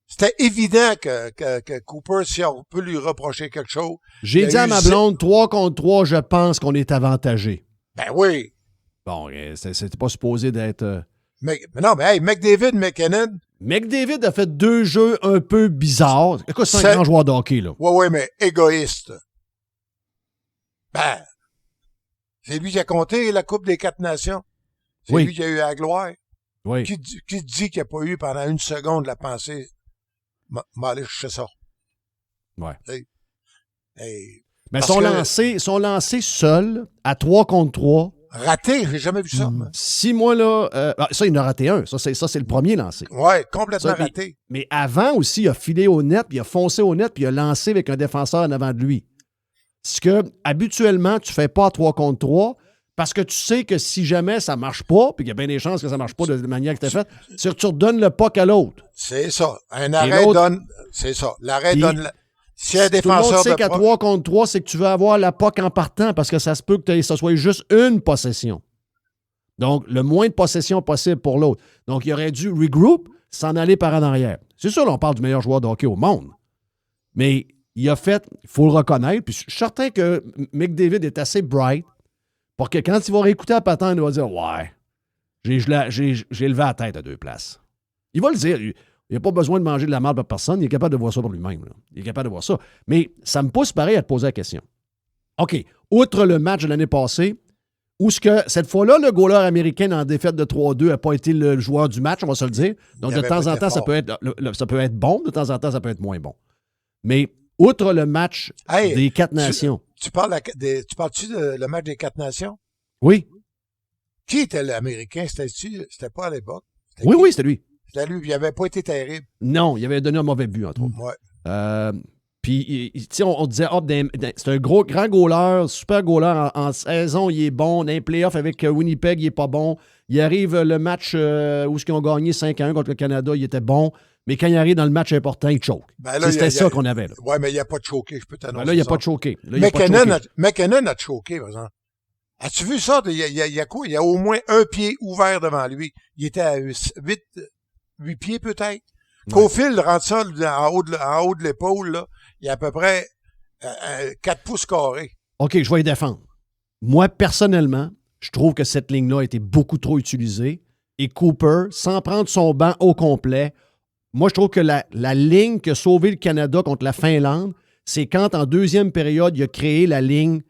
C'était évident que Cooper, si on peut lui reprocher quelque chose... J'ai dit à ma blonde, 3 contre 3, je pense qu'on est avantagé. Ben oui. Bon, c'était pas supposé d'être... Mais non, mais hey, McDavid, McKinnon... McDavid a fait 2 jeux un peu bizarres. Écoute, c'est un grand joueur de hockey, là. Oui, mais égoïste. Ben, c'est lui qui a compté la Coupe des 4 Nations. C'est lui qui a eu la gloire. Oui. Qui dit qu'il n'a pas eu pendant une seconde la pensée m'aller chercher ça. Ouais. Mais sont lancés seuls à 3 contre 3. Raté, j'ai jamais vu ça. Si moi, là... ça, il en a raté un. Ça, c'est le premier lancé. Oui, complètement raté. Mais avant aussi, il a filé au net, puis il a foncé au net, puis il a lancé avec un défenseur en avant de lui. Ce que, habituellement, tu ne fais pas à 3 contre 3 parce que tu sais que si jamais ça ne marche pas, puis qu'il y a bien des chances que ça ne marche pas de la manière que tu as fait, c'est que tu redonnes le puck à l'autre. C'est ça. Un arrêt donne... C'est ça. L'arrêt donne... Si un défenseur tout le monde sait qu'à 3 contre 3, c'est que tu veux avoir la POC en partant parce que ça se peut que ça soit juste une possession. Donc, le moins de possession possible pour l'autre. Donc, il aurait dû regroup, s'en aller par en arrière. C'est sûr, là, on parle du meilleur joueur de hockey au monde. Mais il a fait, il faut le reconnaître, puis je suis certain que McDavid est assez bright pour que quand il va réécouter la patente, il va dire « Ouais, j'ai levé la tête à 2 places. » Il va le dire. Il n'a pas besoin de manger de la marde par personne. Il est capable de voir ça pour lui-même. Là. Il est capable de voir ça. Mais ça me pousse pareil à te poser la question. OK. Outre le match de l'année passée, où ce que cette fois-là, le goaler américain en défaite de 3-2 n'a pas été le joueur du match, on va se le dire. Donc, de temps en temps, ça peut être bon. De temps en temps, ça peut être moins bon. Mais outre le match des 4 nations. Tu parles-tu de le match des 4 nations? Oui. Qui était l'Américain? C'était pas à l'époque? Oui, c'était lui. C'était lui. Il n'avait pas été terrible. Non, il avait donné un mauvais but, entre autres. Ouais. Puis, on disait, c'est un grand goaler, super goaler. En saison, il est bon. Dans les playoffs avec Winnipeg, il n'est pas bon. Il arrive le match où ils ont gagné 5-1 contre le Canada, il était bon. Mais quand il arrive dans le match important, il choke. C'était ça qu'on avait. Oui, mais il n'y a pas de choqué, je peux t'annoncer. Là, il n'y a pas de choqué. McKinnon a choqué, par exemple. As-tu vu ça? Il y a quoi? Il y a au moins un pied ouvert devant lui. Il était à 8 pieds peut-être. Caulfield rentre ça en haut de l'épaule, là. Il y a à peu près 4 pouces carrés. OK, je vais y défendre. Moi, personnellement, je trouve que cette ligne-là a été beaucoup trop utilisée. Et Cooper, sans prendre son banc au complet, moi, je trouve que la ligne qui a sauvé le Canada contre la Finlande, c'est quand, en deuxième période, il a créé la ligne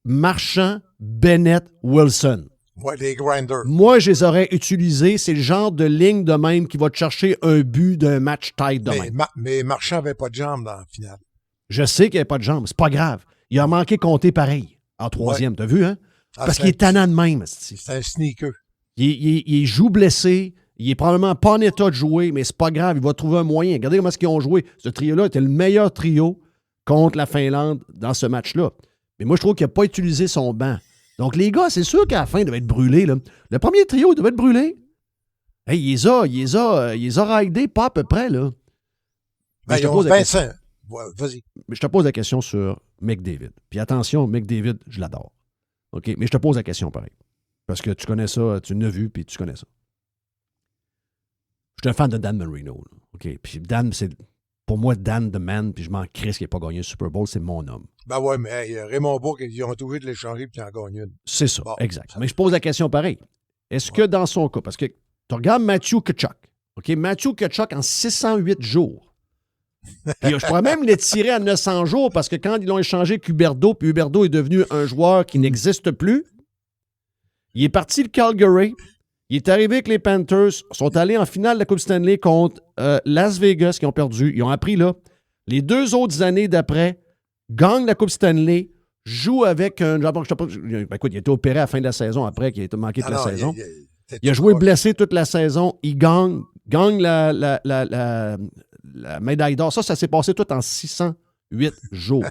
Marchand, Bennett, Wilson. Ouais, les grinders. Moi, je les aurais utilisés. C'est le genre de ligne de même qui va te chercher un but d'un match tight de même. Mais Marchand n'avait pas de jambes dans la finale. Je sais qu'il n'y avait pas de jambes. C'est pas grave. Il a manqué compter pareil en troisième. T'as vu, hein? Parce qu'il est tannant de même. C'est un sneaker. Il joue blessé. Il est probablement pas en état de jouer, mais c'est pas grave. Il va trouver un moyen. Regardez comment ils ont joué. Ce trio-là était le meilleur trio contre la Finlande dans ce match-là. Mais moi, je trouve qu'il n'a pas utilisé son banc. Donc, les gars, c'est sûr qu'à la fin, ils devaient être brûlés. Là. Le premier trio, il devait être brûlé. Hey, il les a raidés pas à peu près, là. Ben, ils ont 25. Ouais, vas-y. Mais je te pose la question sur McDavid. Puis attention, McDavid, je l'adore. OK? Mais je te pose la question pareil. Parce que tu connais ça, tu l'as vu, puis tu connais ça. Je suis un fan de Dan Marino. Là. OK? Puis Dan, c'est... Pour moi, Dan the Man, puis je m'en crisse qu'il n'ait pas gagné le Super Bowl, c'est mon homme. Ben ouais, mais hey, Raymond Bourque, ils ont trouvé de l'échanger puis ils en gagnent une. C'est ça, bon, exact. Mais je pose la question pareil. Est-ce que dans son cas, parce que tu regardes Matthew Tkachuk, OK, Matthew Tkachuk en 608 jours. Puis je pourrais même l'étirer à 900 jours parce que quand ils l'ont échangé avec Huberdeau, puis Huberdeau est devenu un joueur qui n'existe plus, il est parti de Calgary, il est arrivé avec les Panthers, sont allés en finale de la Coupe Stanley contre Las Vegas, qui ont perdu. Ils ont appris là. Les 2 autres années d'après, gagnent la Coupe Stanley, jouent avec un... Écoute, il a été opéré à la fin de la saison après, qu'il a été manqué toute la saison. Il a joué blessé toute la saison. Il gagne la médaille d'or. Ça s'est passé tout en 608 jours.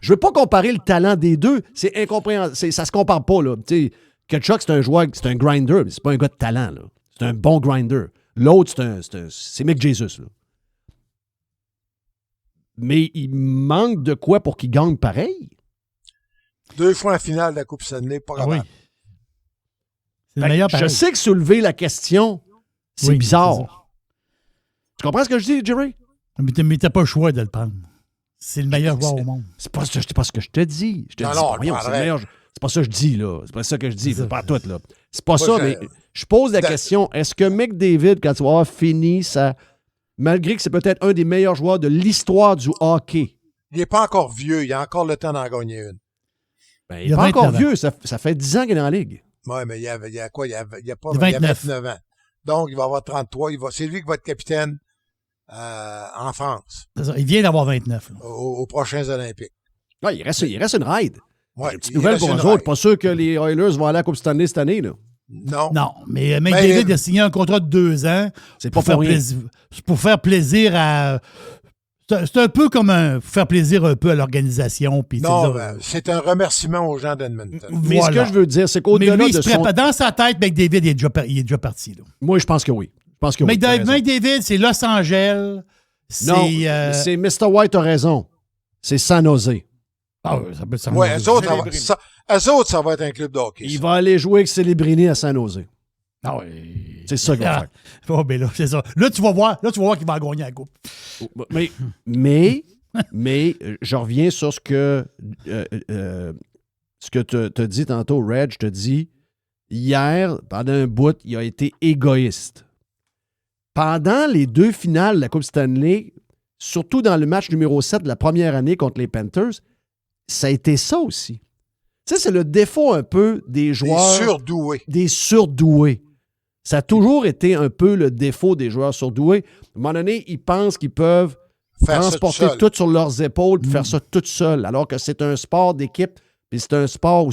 Je veux pas comparer le talent des deux. C'est incompréhensible. Ça se compare pas, là. Tu sais, Tkachuk, c'est un joueur, c'est un grinder, mais c'est pas un gars de talent, là. C'est un bon grinder. L'autre, c'est Mick Jesus, là. Mais il manque de quoi pour qu'il gagne pareil? 2 fois en finale de la Coupe Stanley, pas grave. Oui. C'est le meilleur pareil. Je sais que soulever la question, c'est Oui, bizarre. c'est ça. Tu comprends ce que je dis, Jerry? Mais t'as pas le choix de le prendre. C'est le meilleur joueur au monde. C'est pas ce que je te dis. Je te dis, voyons, c'est le meilleur. C'est pas ça que je dis, là. C'est pas ça que je dis. C'est pas tout, là. C'est pas ça, mais je pose la question. Est-ce que McDavid, quand tu vas avoir fini ça, malgré que c'est peut-être un des meilleurs joueurs de l'histoire du hockey. Il n'est pas encore vieux. Il a encore le temps d'en gagner une. Ben, il n'est pas encore vieux. Ça fait 10 ans qu'il est dans la Ligue. Oui, mais il y a quoi? Il y a 29 ans. Donc, il va avoir 33. C'est lui qui va être capitaine en France. C'est ça. Il vient d'avoir 29. Aux prochains Olympiques. Ouais, il reste une ride. Ouais, une petite nouvelle pour nous autres. Pas sûr que les Oilers vont aller à la Coupe Stanley cette année, là. Non. Non, mais McDavid a signé un contrat de 2 ans. C'est pas pour rien. Pour faire plaisir à... C'est un peu comme faire plaisir un peu à l'organisation. Puis non, c'est un remerciement aux gens d'Edmonton. Mais ce que je veux dire, c'est qu'au-delà de son... Dans sa tête, McDavid il est déjà parti. Là. Moi, je pense que oui. McDavid, c'est Los Angeles. Non, c'est Mr. White a raison. C'est San Jose. Ah oui, ça peut être San Jose. Oui, eux autres, ça va être un club de hockey. Il va aller jouer avec Celebrini à San Jose. Ah oui. C'est ça qu'il va faire. Oh, ben là, c'est ça. Là, tu vas voir qu'il va gagner la coupe. Mais je reviens sur ce que tu as dit tantôt, Reg. Je te dis, hier, pendant un bout, il a été égoïste. Pendant les 2 finales de la Coupe Stanley, surtout dans le match numéro 7 de la première année contre les Panthers, ça a été ça aussi. Tu sais, c'est le défaut un peu des joueurs... Des surdoués. Ça a toujours été un peu le défaut des joueurs surdoués. À un moment donné, ils pensent qu'ils peuvent transporter tout sur leurs épaules et faire ça tout seul, alors que c'est un sport d'équipe, puis c'est un sport où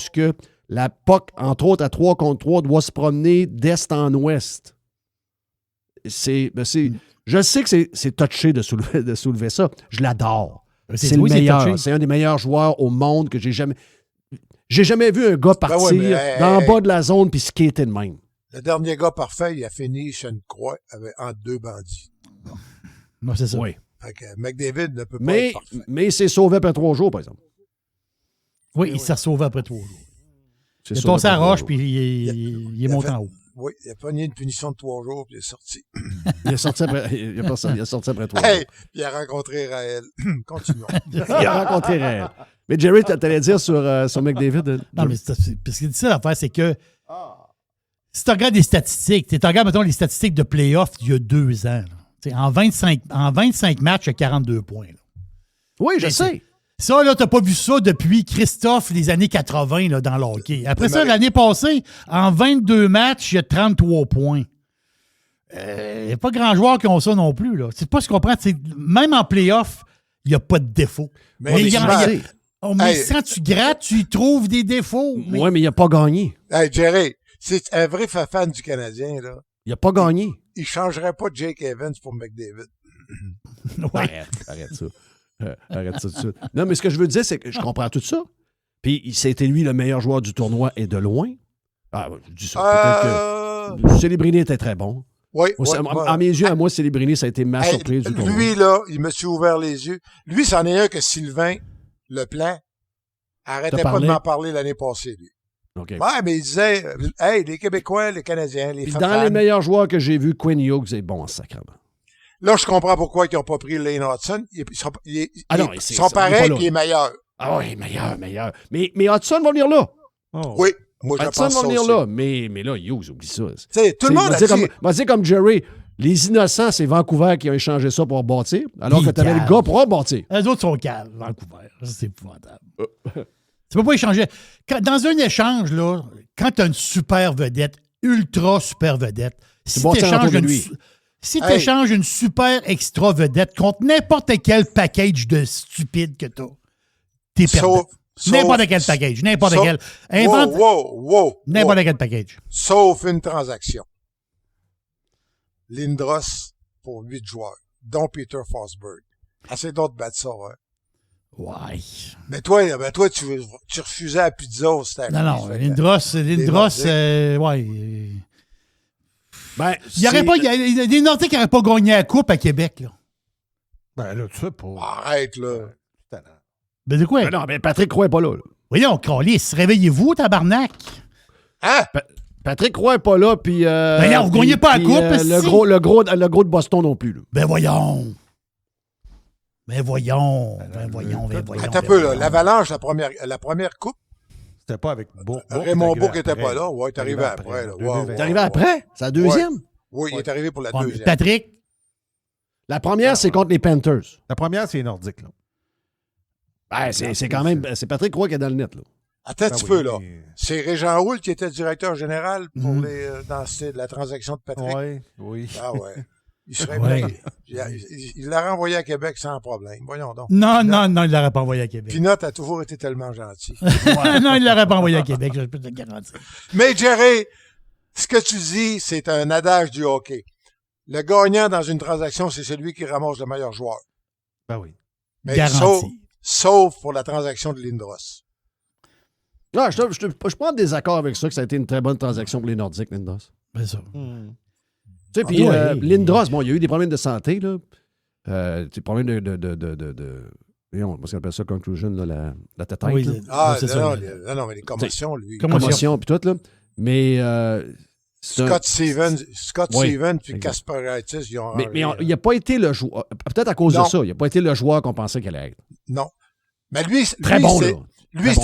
la POC, entre autres, à 3 contre 3, doit se promener d'est en ouest. Je sais que c'est touché de soulever ça. Je l'adore. C'est le meilleur. C'est un des meilleurs joueurs au monde que j'ai jamais... J'ai jamais vu un gars partir dans le bas de la zone puis skater de même. Le dernier gars parfait, il a fini chez une croix entre 2 bandits. Moi, c'est ça. Oui. Fait que McDavid ne peut pas être parfait. Mais il s'est sauvé après 3 jours, par exemple. Oui, il s'est sauvé après 3 jours. Il est passé à la roche puis il est monté en haut. Oui, il a pogné une punition de 3 jours puis il est sorti. Il est sorti après 3 hey, jours. Puis il a rencontré Raël. Continuons. Il a rencontré Raël. Mais Jerry, t'allais dire sur McDavid? Non, mais parce que ça, l'affaire, c'est que si tu regardes les statistiques, tu regardes, mettons, les statistiques de playoff il y a 2 ans. En 25 matchs, il y a 42 points. Là. Oui, je sais. Ça, là, t'as pas vu ça depuis Christophe les années 80 là, dans le hockey. Après ça, l'année passée, en 22 matchs, il y a 33 points. Il n'y a pas grand joueur qui ont ça non plus. Là. C'est pas ce qu'on comprend. Même en playoff, il n'y a pas de défaut. Mais quand tu grattes, tu y trouves des défauts. Oui, mais il n'a pas gagné. Hey, Jerry, c'est un vrai fan du Canadien. Là. Il n'a pas gagné. Il ne changerait pas Jake Evans pour McDavid. Arrête ça. Arrête ça tout de suite. Non, mais ce que je veux dire, c'est que je comprends tout ça. Puis, c'était lui le meilleur joueur du tournoi et de loin. Ah, je dis ça. Peut-être que Celebrini était très bon. Oui. À mes yeux, à moi, Celebrini, ça a été ma surprise du tournoi. Lui, là, il me s'est ouvert les yeux. Lui, c'en est un que Sylvain Leplan arrêtait pas de m'en parler l'année passée, lui. Okay. Ouais, mais il disait, hey, les Québécois, les Canadiens, les fans. Dans les meilleurs joueurs que j'ai vus, Quinn Hughes est bon en sacrement. Là, je comprends pourquoi ils n'ont pas pris Lane Hudson. Ils sont pareils et il est meilleur. Ah oui, meilleur. Mais Hudson va venir là. Oh. Oui, moi je Hudson pense va ça venir aussi. là. Mais là, Hughes, oublie ça. Tout le monde va dire comme Jerry, Les innocents, c'est Vancouver qui a échangé ça pour rebâtir, alors que tu avais le gars pour rebâtir. Les autres sont calmes, Vancouver. C'est épouvantable. Tu peux pas échanger. Dans un échange, là, quand tu as une super vedette, ultra super vedette, si tu échanges une super extra vedette contre n'importe quel package de stupide que tu as, t'es perdant. N'importe quel package, n'importe quel. Invente n'importe quel package. Sauf une transaction. Lindros pour 8 joueurs, dont Peter Forsberg. Assez d'autres battre ça, hein? Ouais. Mais toi, tu refusais la pizza au stade. Non, Lindros, ouais. Ben, il y a des Nordiques qui n'auraient pas gagné la coupe à Québec, là. Ben là, tu sais pas. Arrête, là. Ben de quoi? Ben non, mais Patrick Roy n'est pas là. Voyons, Calice, réveillez-vous, tabarnak. Hein? Patrick Roy n'est pas là, puis... Ben non, vous gagnez pas la coupe, le gros de Boston non plus, là. Ben voyons. Attends un peu, là. L'Avalanche, la première coupe. C'était pas avec Raymond Bourque n'était pas là. Ouais, il est arrivé après. Il est arrivé après? C'est la deuxième? Oui, il est arrivé pour la deuxième. Patrick? La première, c'est contre les Panthers. La première, c'est les Nordiques, là. Ben, c'est quand même... C'est Patrick Roy qui est dans le net, là. Attends un petit peu, là. C'est Régent Houle qui était directeur général pour dans la transaction de Patrick. Oui. Ah ouais. Il serait il l'a renvoyé à Québec sans problème. Voyons donc. Non, il ne l'aurait pas envoyé à Québec. Pinot a toujours été tellement gentil. Non, il ne l'aurait pas envoyé à Québec, je peux te le garantir. Mais Jerry, ce que tu dis, c'est un adage du hockey. Le gagnant dans une transaction, c'est celui qui ramasse le meilleur joueur. Ben oui. Mais garanti. sauf pour la transaction de Lindros. Non, je suis pas en désaccord avec ça, que ça a été une très bonne transaction pour les Nordiques, Lindros. Bien sûr. Tu sais, puis Lindros, bon, il y a eu des problèmes de santé, là. Des problèmes voyons, comment on appelle ça, conclusion, là, la tête. Oui, non, mais les commotions, lui. Commotion, puis tout, là. Mais... Scott Stevens puis Kasparaitis, ils ont... Mais il n'a pas été le joueur... Peut-être à cause de ça, il n'a pas été le joueur qu'on pensait qu'il allait être. Non. Mais lui, très bon, là. Lui,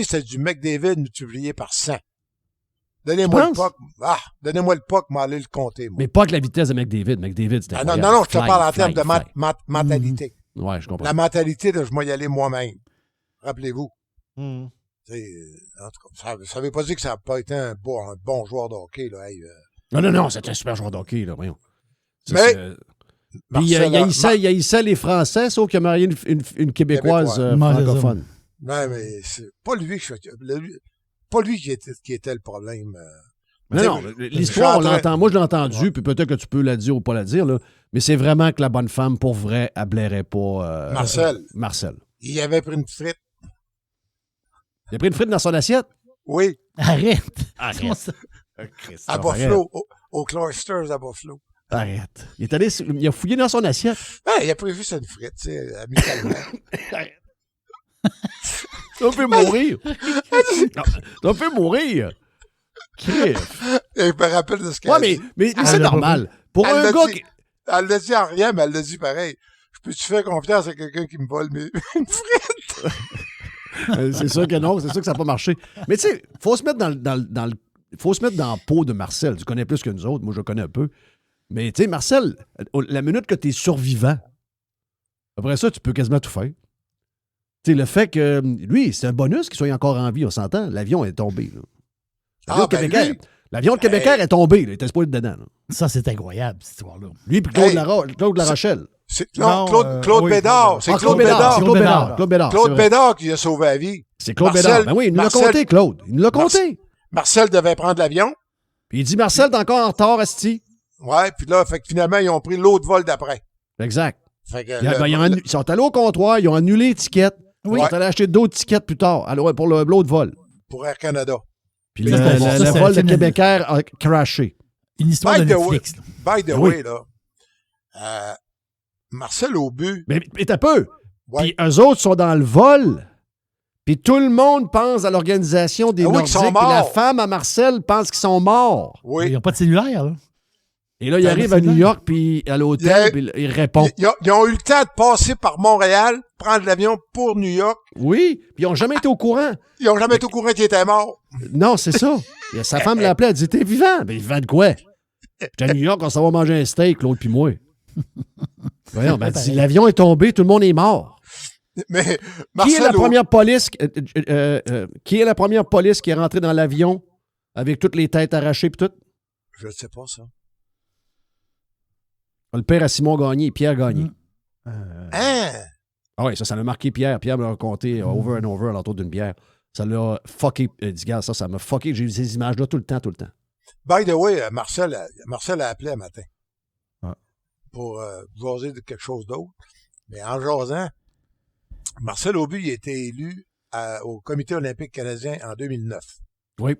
c'était du McDavid multiplié par 100. Donnez-moi le puck, mais allez le compter, moi. Mais pas que la vitesse de McDavid. McDavid, c'était non, je te parle en termes de mentalité. Ouais, je comprends. La mentalité de je vais y aller moi-même. Rappelez-vous. En tout cas, ça veut pas dire que ça n'a pas été un bon joueur de hockey, là. Non, c'est un super joueur de hockey, là, voyons. Mais... il haïssait les Français, sauf qu'il a marié une Québécoise francophone. Non, mais c'est pas lui qui était le problème. Non, l'histoire, on l'entend. Moi, je l'ai entendu, puis peut-être que tu peux la dire ou pas la dire, là, mais c'est vraiment que la bonne femme, pour vrai, elle blairait pas Marcel. Il avait pris une frite. Il a pris une frite dans son assiette? Oui. Arrête. À Buffalo, au Cloisters à Buffalo. Arrête. Il a fouillé dans son assiette. Il a prévu cette frite, tu sais, amicalement. Ça fait mourir. Ça fait mourir. Je me rappelle de ce qu'elle a dit. Mais c'est normal. Pour un gars qui... Elle l'a dit en rien, mais elle l'a dit pareil. Je peux-tu faire confiance à quelqu'un qui me vole une frite? C'est sûr que non, c'est sûr que ça n'a pas marché. Mais tu sais, il faut se mettre faut se mettre dans la peau de Marcel. Tu connais plus que nous autres. Moi, je le connais un peu. Mais tu sais, Marcel, la minute que tu es survivant, après ça, tu peux quasiment tout faire. Tu sais, le fait que, lui, c'est un bonus qu'il soit encore en vie, on s'entend. L'avion est tombé. L'avion de Québécois est tombé. Il était supposé dedans. Là. Ça, c'est incroyable, cette histoire-là. Lui et Claude Larochelle. Claude Bédard. C'est Claude Bédard. Claude Bédard qui a sauvé la vie. C'est Claude Bédard. Ben oui, il nous l'a compté, Claude. Il nous l'a compté. Marcel devait prendre l'avion. Puis il dit, Marcel, t'es encore en retard, asti. Ouais, puis là, fait que finalement, ils ont pris l'autre vol d'après. Exact. Fait que ils sont allés au comptoir, ils ont annulé l'étiquette. Oui. Ils sont allés acheter d'autres tickets plus tard pour l'autre vol. Pour Air Canada. Puis le vol de Québécois a crashé. Une histoire de Netflix. By the way, là, Marcel au but. Mais t'as peu. Ouais. Puis eux autres sont dans le vol. Puis tout le monde pense à l'organisation des Nordiques. Puis la femme à Marcel pense qu'ils sont morts. Oui. Ils n'ont pas de cellulaire, là. Et là, ils arrivent à New York, puis à l'hôtel, puis ils répondent. Ils ont eu le temps de passer par Montréal, prendre l'avion pour New York. Oui, puis ils n'ont jamais été au courant. Ils n'ont jamais été au courant qu'ils étaient morts. Non, c'est ça. Sa femme l'a appelé, elle dit, t'es vivant. Ben, vivant de quoi? J'étais à New York, on s'en va manger un steak, l'autre puis moi. Voyons, ben, si l'avion est tombé, tout le monde est mort. Mais Qui Marcel est la première police qui est la première police qui est rentrée dans l'avion avec toutes les têtes arrachées et tout? Je ne sais pas ça. Le père à Simon Gagné, Pierre Gagné. Hein? Ah oui, ça l'a marqué Pierre. Pierre me l'a raconté over and over à l'entour d'une bière. Ça l'a fucké. Il dit, gars, ça m'a fucké. J'ai eu ces images-là tout le temps. By the way, Marcel a appelé un matin. Ouais. Pour jaser de quelque chose d'autre. Mais en jasant, Marcel Aubu, il a été élu au Comité olympique canadien en 2009. Oui.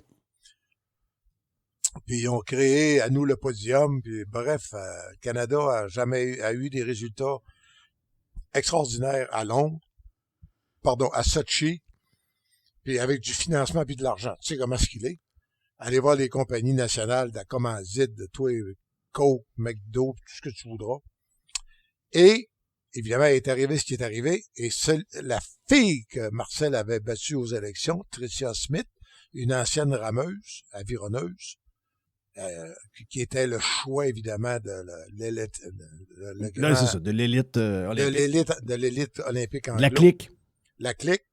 Puis ils ont créé à nous le podium. Puis bref, le Canada a eu des résultats extraordinaires à Londres, à Sochi, puis avec du financement puis de l'argent. Tu sais comment est-ce qu'il est? Allez voir les compagnies nationales de la commandite, de toi, Coke, McDo, tout ce que tu voudras. Et évidemment, il est arrivé ce qui est arrivé. Et la fille que Marcel avait battue aux élections, Tricia Smith, une ancienne rameuse, avironneuse, qui était le choix, évidemment, de l'élite. Là, c'est ça, de l'élite olympique. De l'élite olympique anglo. La clique. La clique.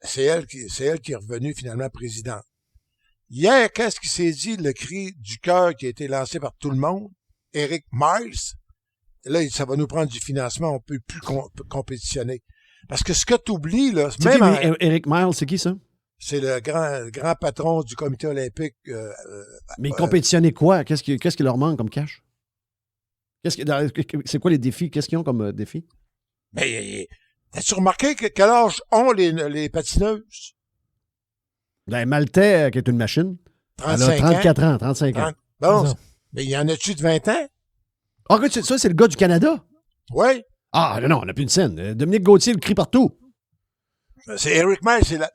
C'est elle qui est revenue finalement présidente. Hier, qu'est-ce qui s'est dit? Le cri du cœur qui a été lancé par tout le monde. Eric Miles. Là, ça va nous prendre du financement. On peut plus compétitionner. Parce que ce que tu oublies, là, même Eric Miles, c'est qui ça? C'est le grand patron du comité olympique. Mais compétitionner quoi? Qu'est-ce qui leur manque comme cash? C'est quoi les défis? Qu'est-ce qu'ils ont comme défi? Ben, as-tu remarqué quel âge ont les patineuses? Ben, Maltais, qui est une machine, 35 elle a 34 ans, 35 ans. Bon, mais il y en a-tu de 20 ans? Ah, ça, c'est le gars du Canada? Oui. Ah, non, on n'a plus une scène. Dominique Gauthier le crie partout. C'est Eric Miles,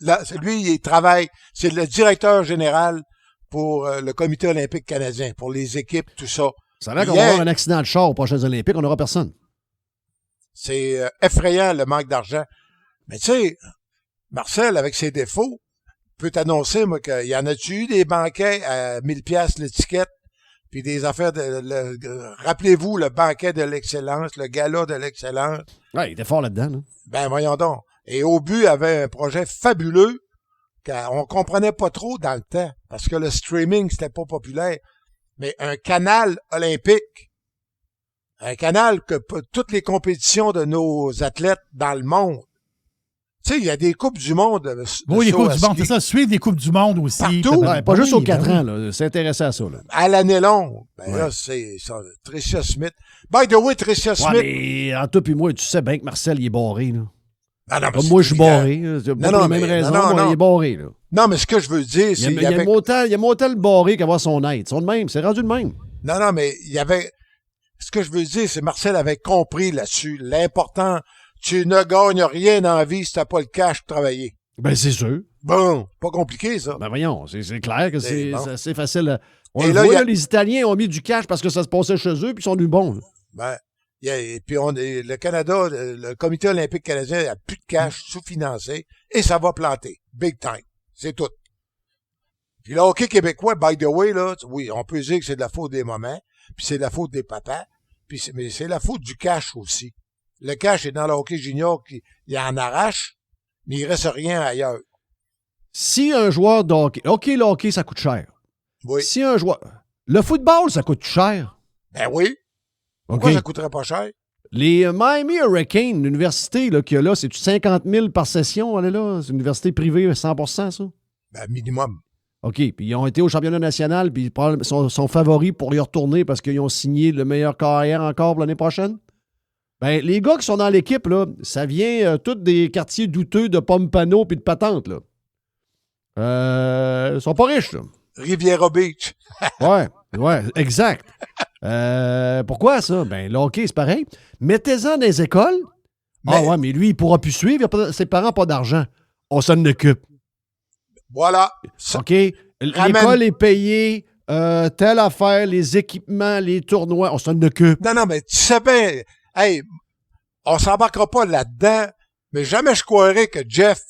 lui, il travaille, c'est le directeur général pour le comité olympique canadien, pour les équipes, tout ça. Ça a l'air qu'on va avoir un accident de char aux prochaines Olympiques, on n'aura personne. C'est effrayant, le manque d'argent. Mais tu sais, Marcel, avec ses défauts, peut t'annoncer, moi, qu'il y en a-tu eu des banquets à 1000$ l'étiquette, puis des affaires rappelez-vous, le banquet de l'excellence, le gala de l'excellence. Ouais, il était fort là-dedans, là. Ben, voyons donc. Et Aubu avait un projet fabuleux qu'on comprenait pas trop dans le temps, parce que le streaming, c'était pas populaire. Mais un canal olympique, un canal que toutes les compétitions de nos athlètes dans le monde. Tu sais, il y a des Coupes du Monde. Oui, les Coupes du Monde, c'est ça. Suivre des Coupes du Monde aussi. Partout. Pas juste aux 4 ans, là. S'intéresser à ça, là. À l'année longue. Ben là, c'est ça. Tricia Smith. By the way, Tricia Smith. Mais en toi puis moi, tu sais bien que Marcel, il est barré, là. Ah non, comme moi, je suis barré. Non, pour la même raison, moi, il est barré, là. Non, mais ce que je veux dire, c'est... Il y a Motel barré qu'avoir son aide. Ils sont de même. C'est rendu de même. Non, mais il y avait... Ce que je veux dire, c'est Marcel avait compris là-dessus. L'important, tu ne gagnes rien dans la vie si t'as pas le cash pour travailler. Ben, c'est sûr. Bon, pas compliqué, ça. Ben, voyons, c'est clair que c'est assez facile. On et le là, voit, les Italiens ont mis du cash parce que ça se passait chez eux, puis ils sont du bon. Ben, et puis le Canada, le comité olympique canadien a plus de cash, sous-financé, et ça va planter. Big time. C'est tout. Puis le hockey québécois, by the way, là, oui, on peut dire que c'est de la faute des moments, puis c'est de la faute des papas, mais c'est la faute du cash aussi. Le cash est dans le hockey junior, il en arrache, mais il reste rien ailleurs. Si un joueur de hockey... OK, le hockey, ça coûte cher. Oui. Si un joueur... Le football, ça coûte cher. Ben oui. Pourquoi ça coûterait pas cher? Les Miami Hurricanes, l'université qu'il y a là, c'est-tu 50 000 par session? Elle est là? C'est une université privée 100%, ça? Ben, minimum. OK. Puis ils ont été au championnat national, puis ils sont favoris pour y retourner parce qu'ils ont signé le meilleur carrière encore pour l'année prochaine. Ben, les gars qui sont dans l'équipe, là, ça vient tous des quartiers douteux de Pompano puis de Patente, là. Ils sont pas riches, là. Riviera Beach. ouais, exact. Pourquoi ça? Ben, le hockey, c'est pareil. Mettez-en dans les écoles. Mais lui, il pourra plus suivre. Ses parents n'ont pas d'argent. On s'en occupe. Voilà. OK. L'école est payée. Telle affaire, les équipements, les tournois, on s'en occupe. Non, mais tu sais bien, hey, on s'embarquera pas là-dedans, mais jamais je croirais que Jeff,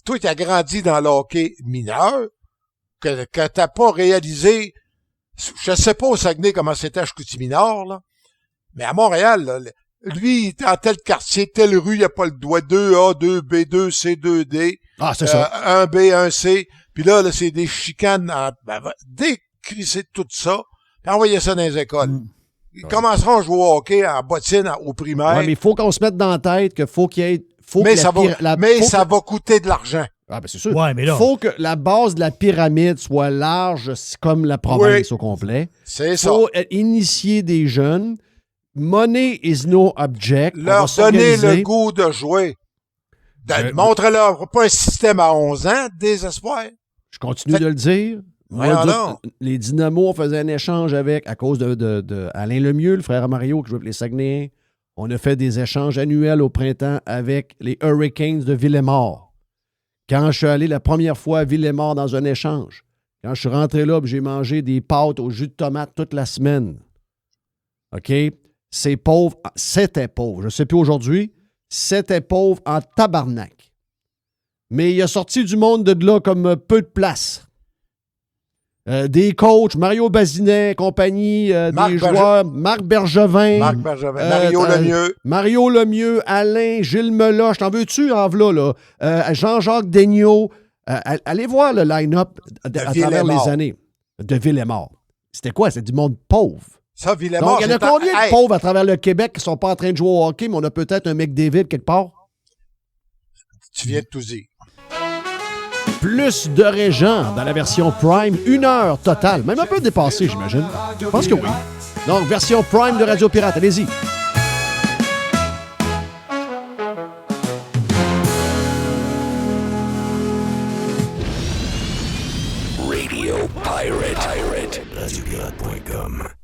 toi qui as grandi dans le hockey mineur, que t'as pas réalisé Je ne sais pas au Saguenay comment c'était à Chicoutimi-Nord, là, mais à Montréal, là, lui, dans tel quartier, telle rue, il n'y a pas le doigt 2A, 2B, 2C, 2D. Ah, c'est ça. 1B, 1C. Puis là, c'est des chicanes. Décrisser tout ça, puis envoyer ça dans les écoles. Ils commenceront à jouer au hockey en bottine au primaire. Ouais, mais il faut qu'on se mette dans la tête qu'il faut qu'il y ait... ça va coûter de l'argent. Ah, ben c'est sûr. Ouais, mais là... Il faut que la base de la pyramide soit large comme la province au complet. C'est ça. Il faut initier des jeunes. Money is no object. Leur donner le goût de jouer. Montre-leur pas un système à 11 ans, désespoir. Je continue de le dire. Les Dynamos, on faisait un échange avec, à cause de Alain Lemieux, le frère à Mario, qui joue avec les Saguenayens. On a fait des échanges annuels au printemps avec les Hurricanes de Villemort. Quand je suis allé la première fois à Villemort dans un échange, quand je suis rentré là, j'ai mangé des pâtes au jus de tomate toute la semaine. OK? C'est pauvre. C'était pauvre. Je ne sais plus aujourd'hui. C'était pauvre en tabarnak. Mais il a sorti du monde de là comme peu de place. Des coachs, Mario Bazinet, compagnie, des joueurs, Marc Bergevin. Mario Lemieux. Mario Lemieux, Alain, Gilles Meloche. T'en veux-tu en v'là, là? Jean-Jacques Daigneault. Allez voir le line-up à travers les années de Villemort. C'était quoi? C'était du monde pauvre. Ça, Villemort, donc, il y en a combien de pauvres à travers le Québec qui ne sont pas en train de jouer au hockey, mais on a peut-être un McDavid quelque part? Tu viens de tout dire. Plus de Régent dans la version Prime, 1 heure totale, même un peu dépassée, j'imagine. Je pense que oui. Donc, version Prime de Radio Pirate, allez-y. Radio Pirate. RadioPirate.com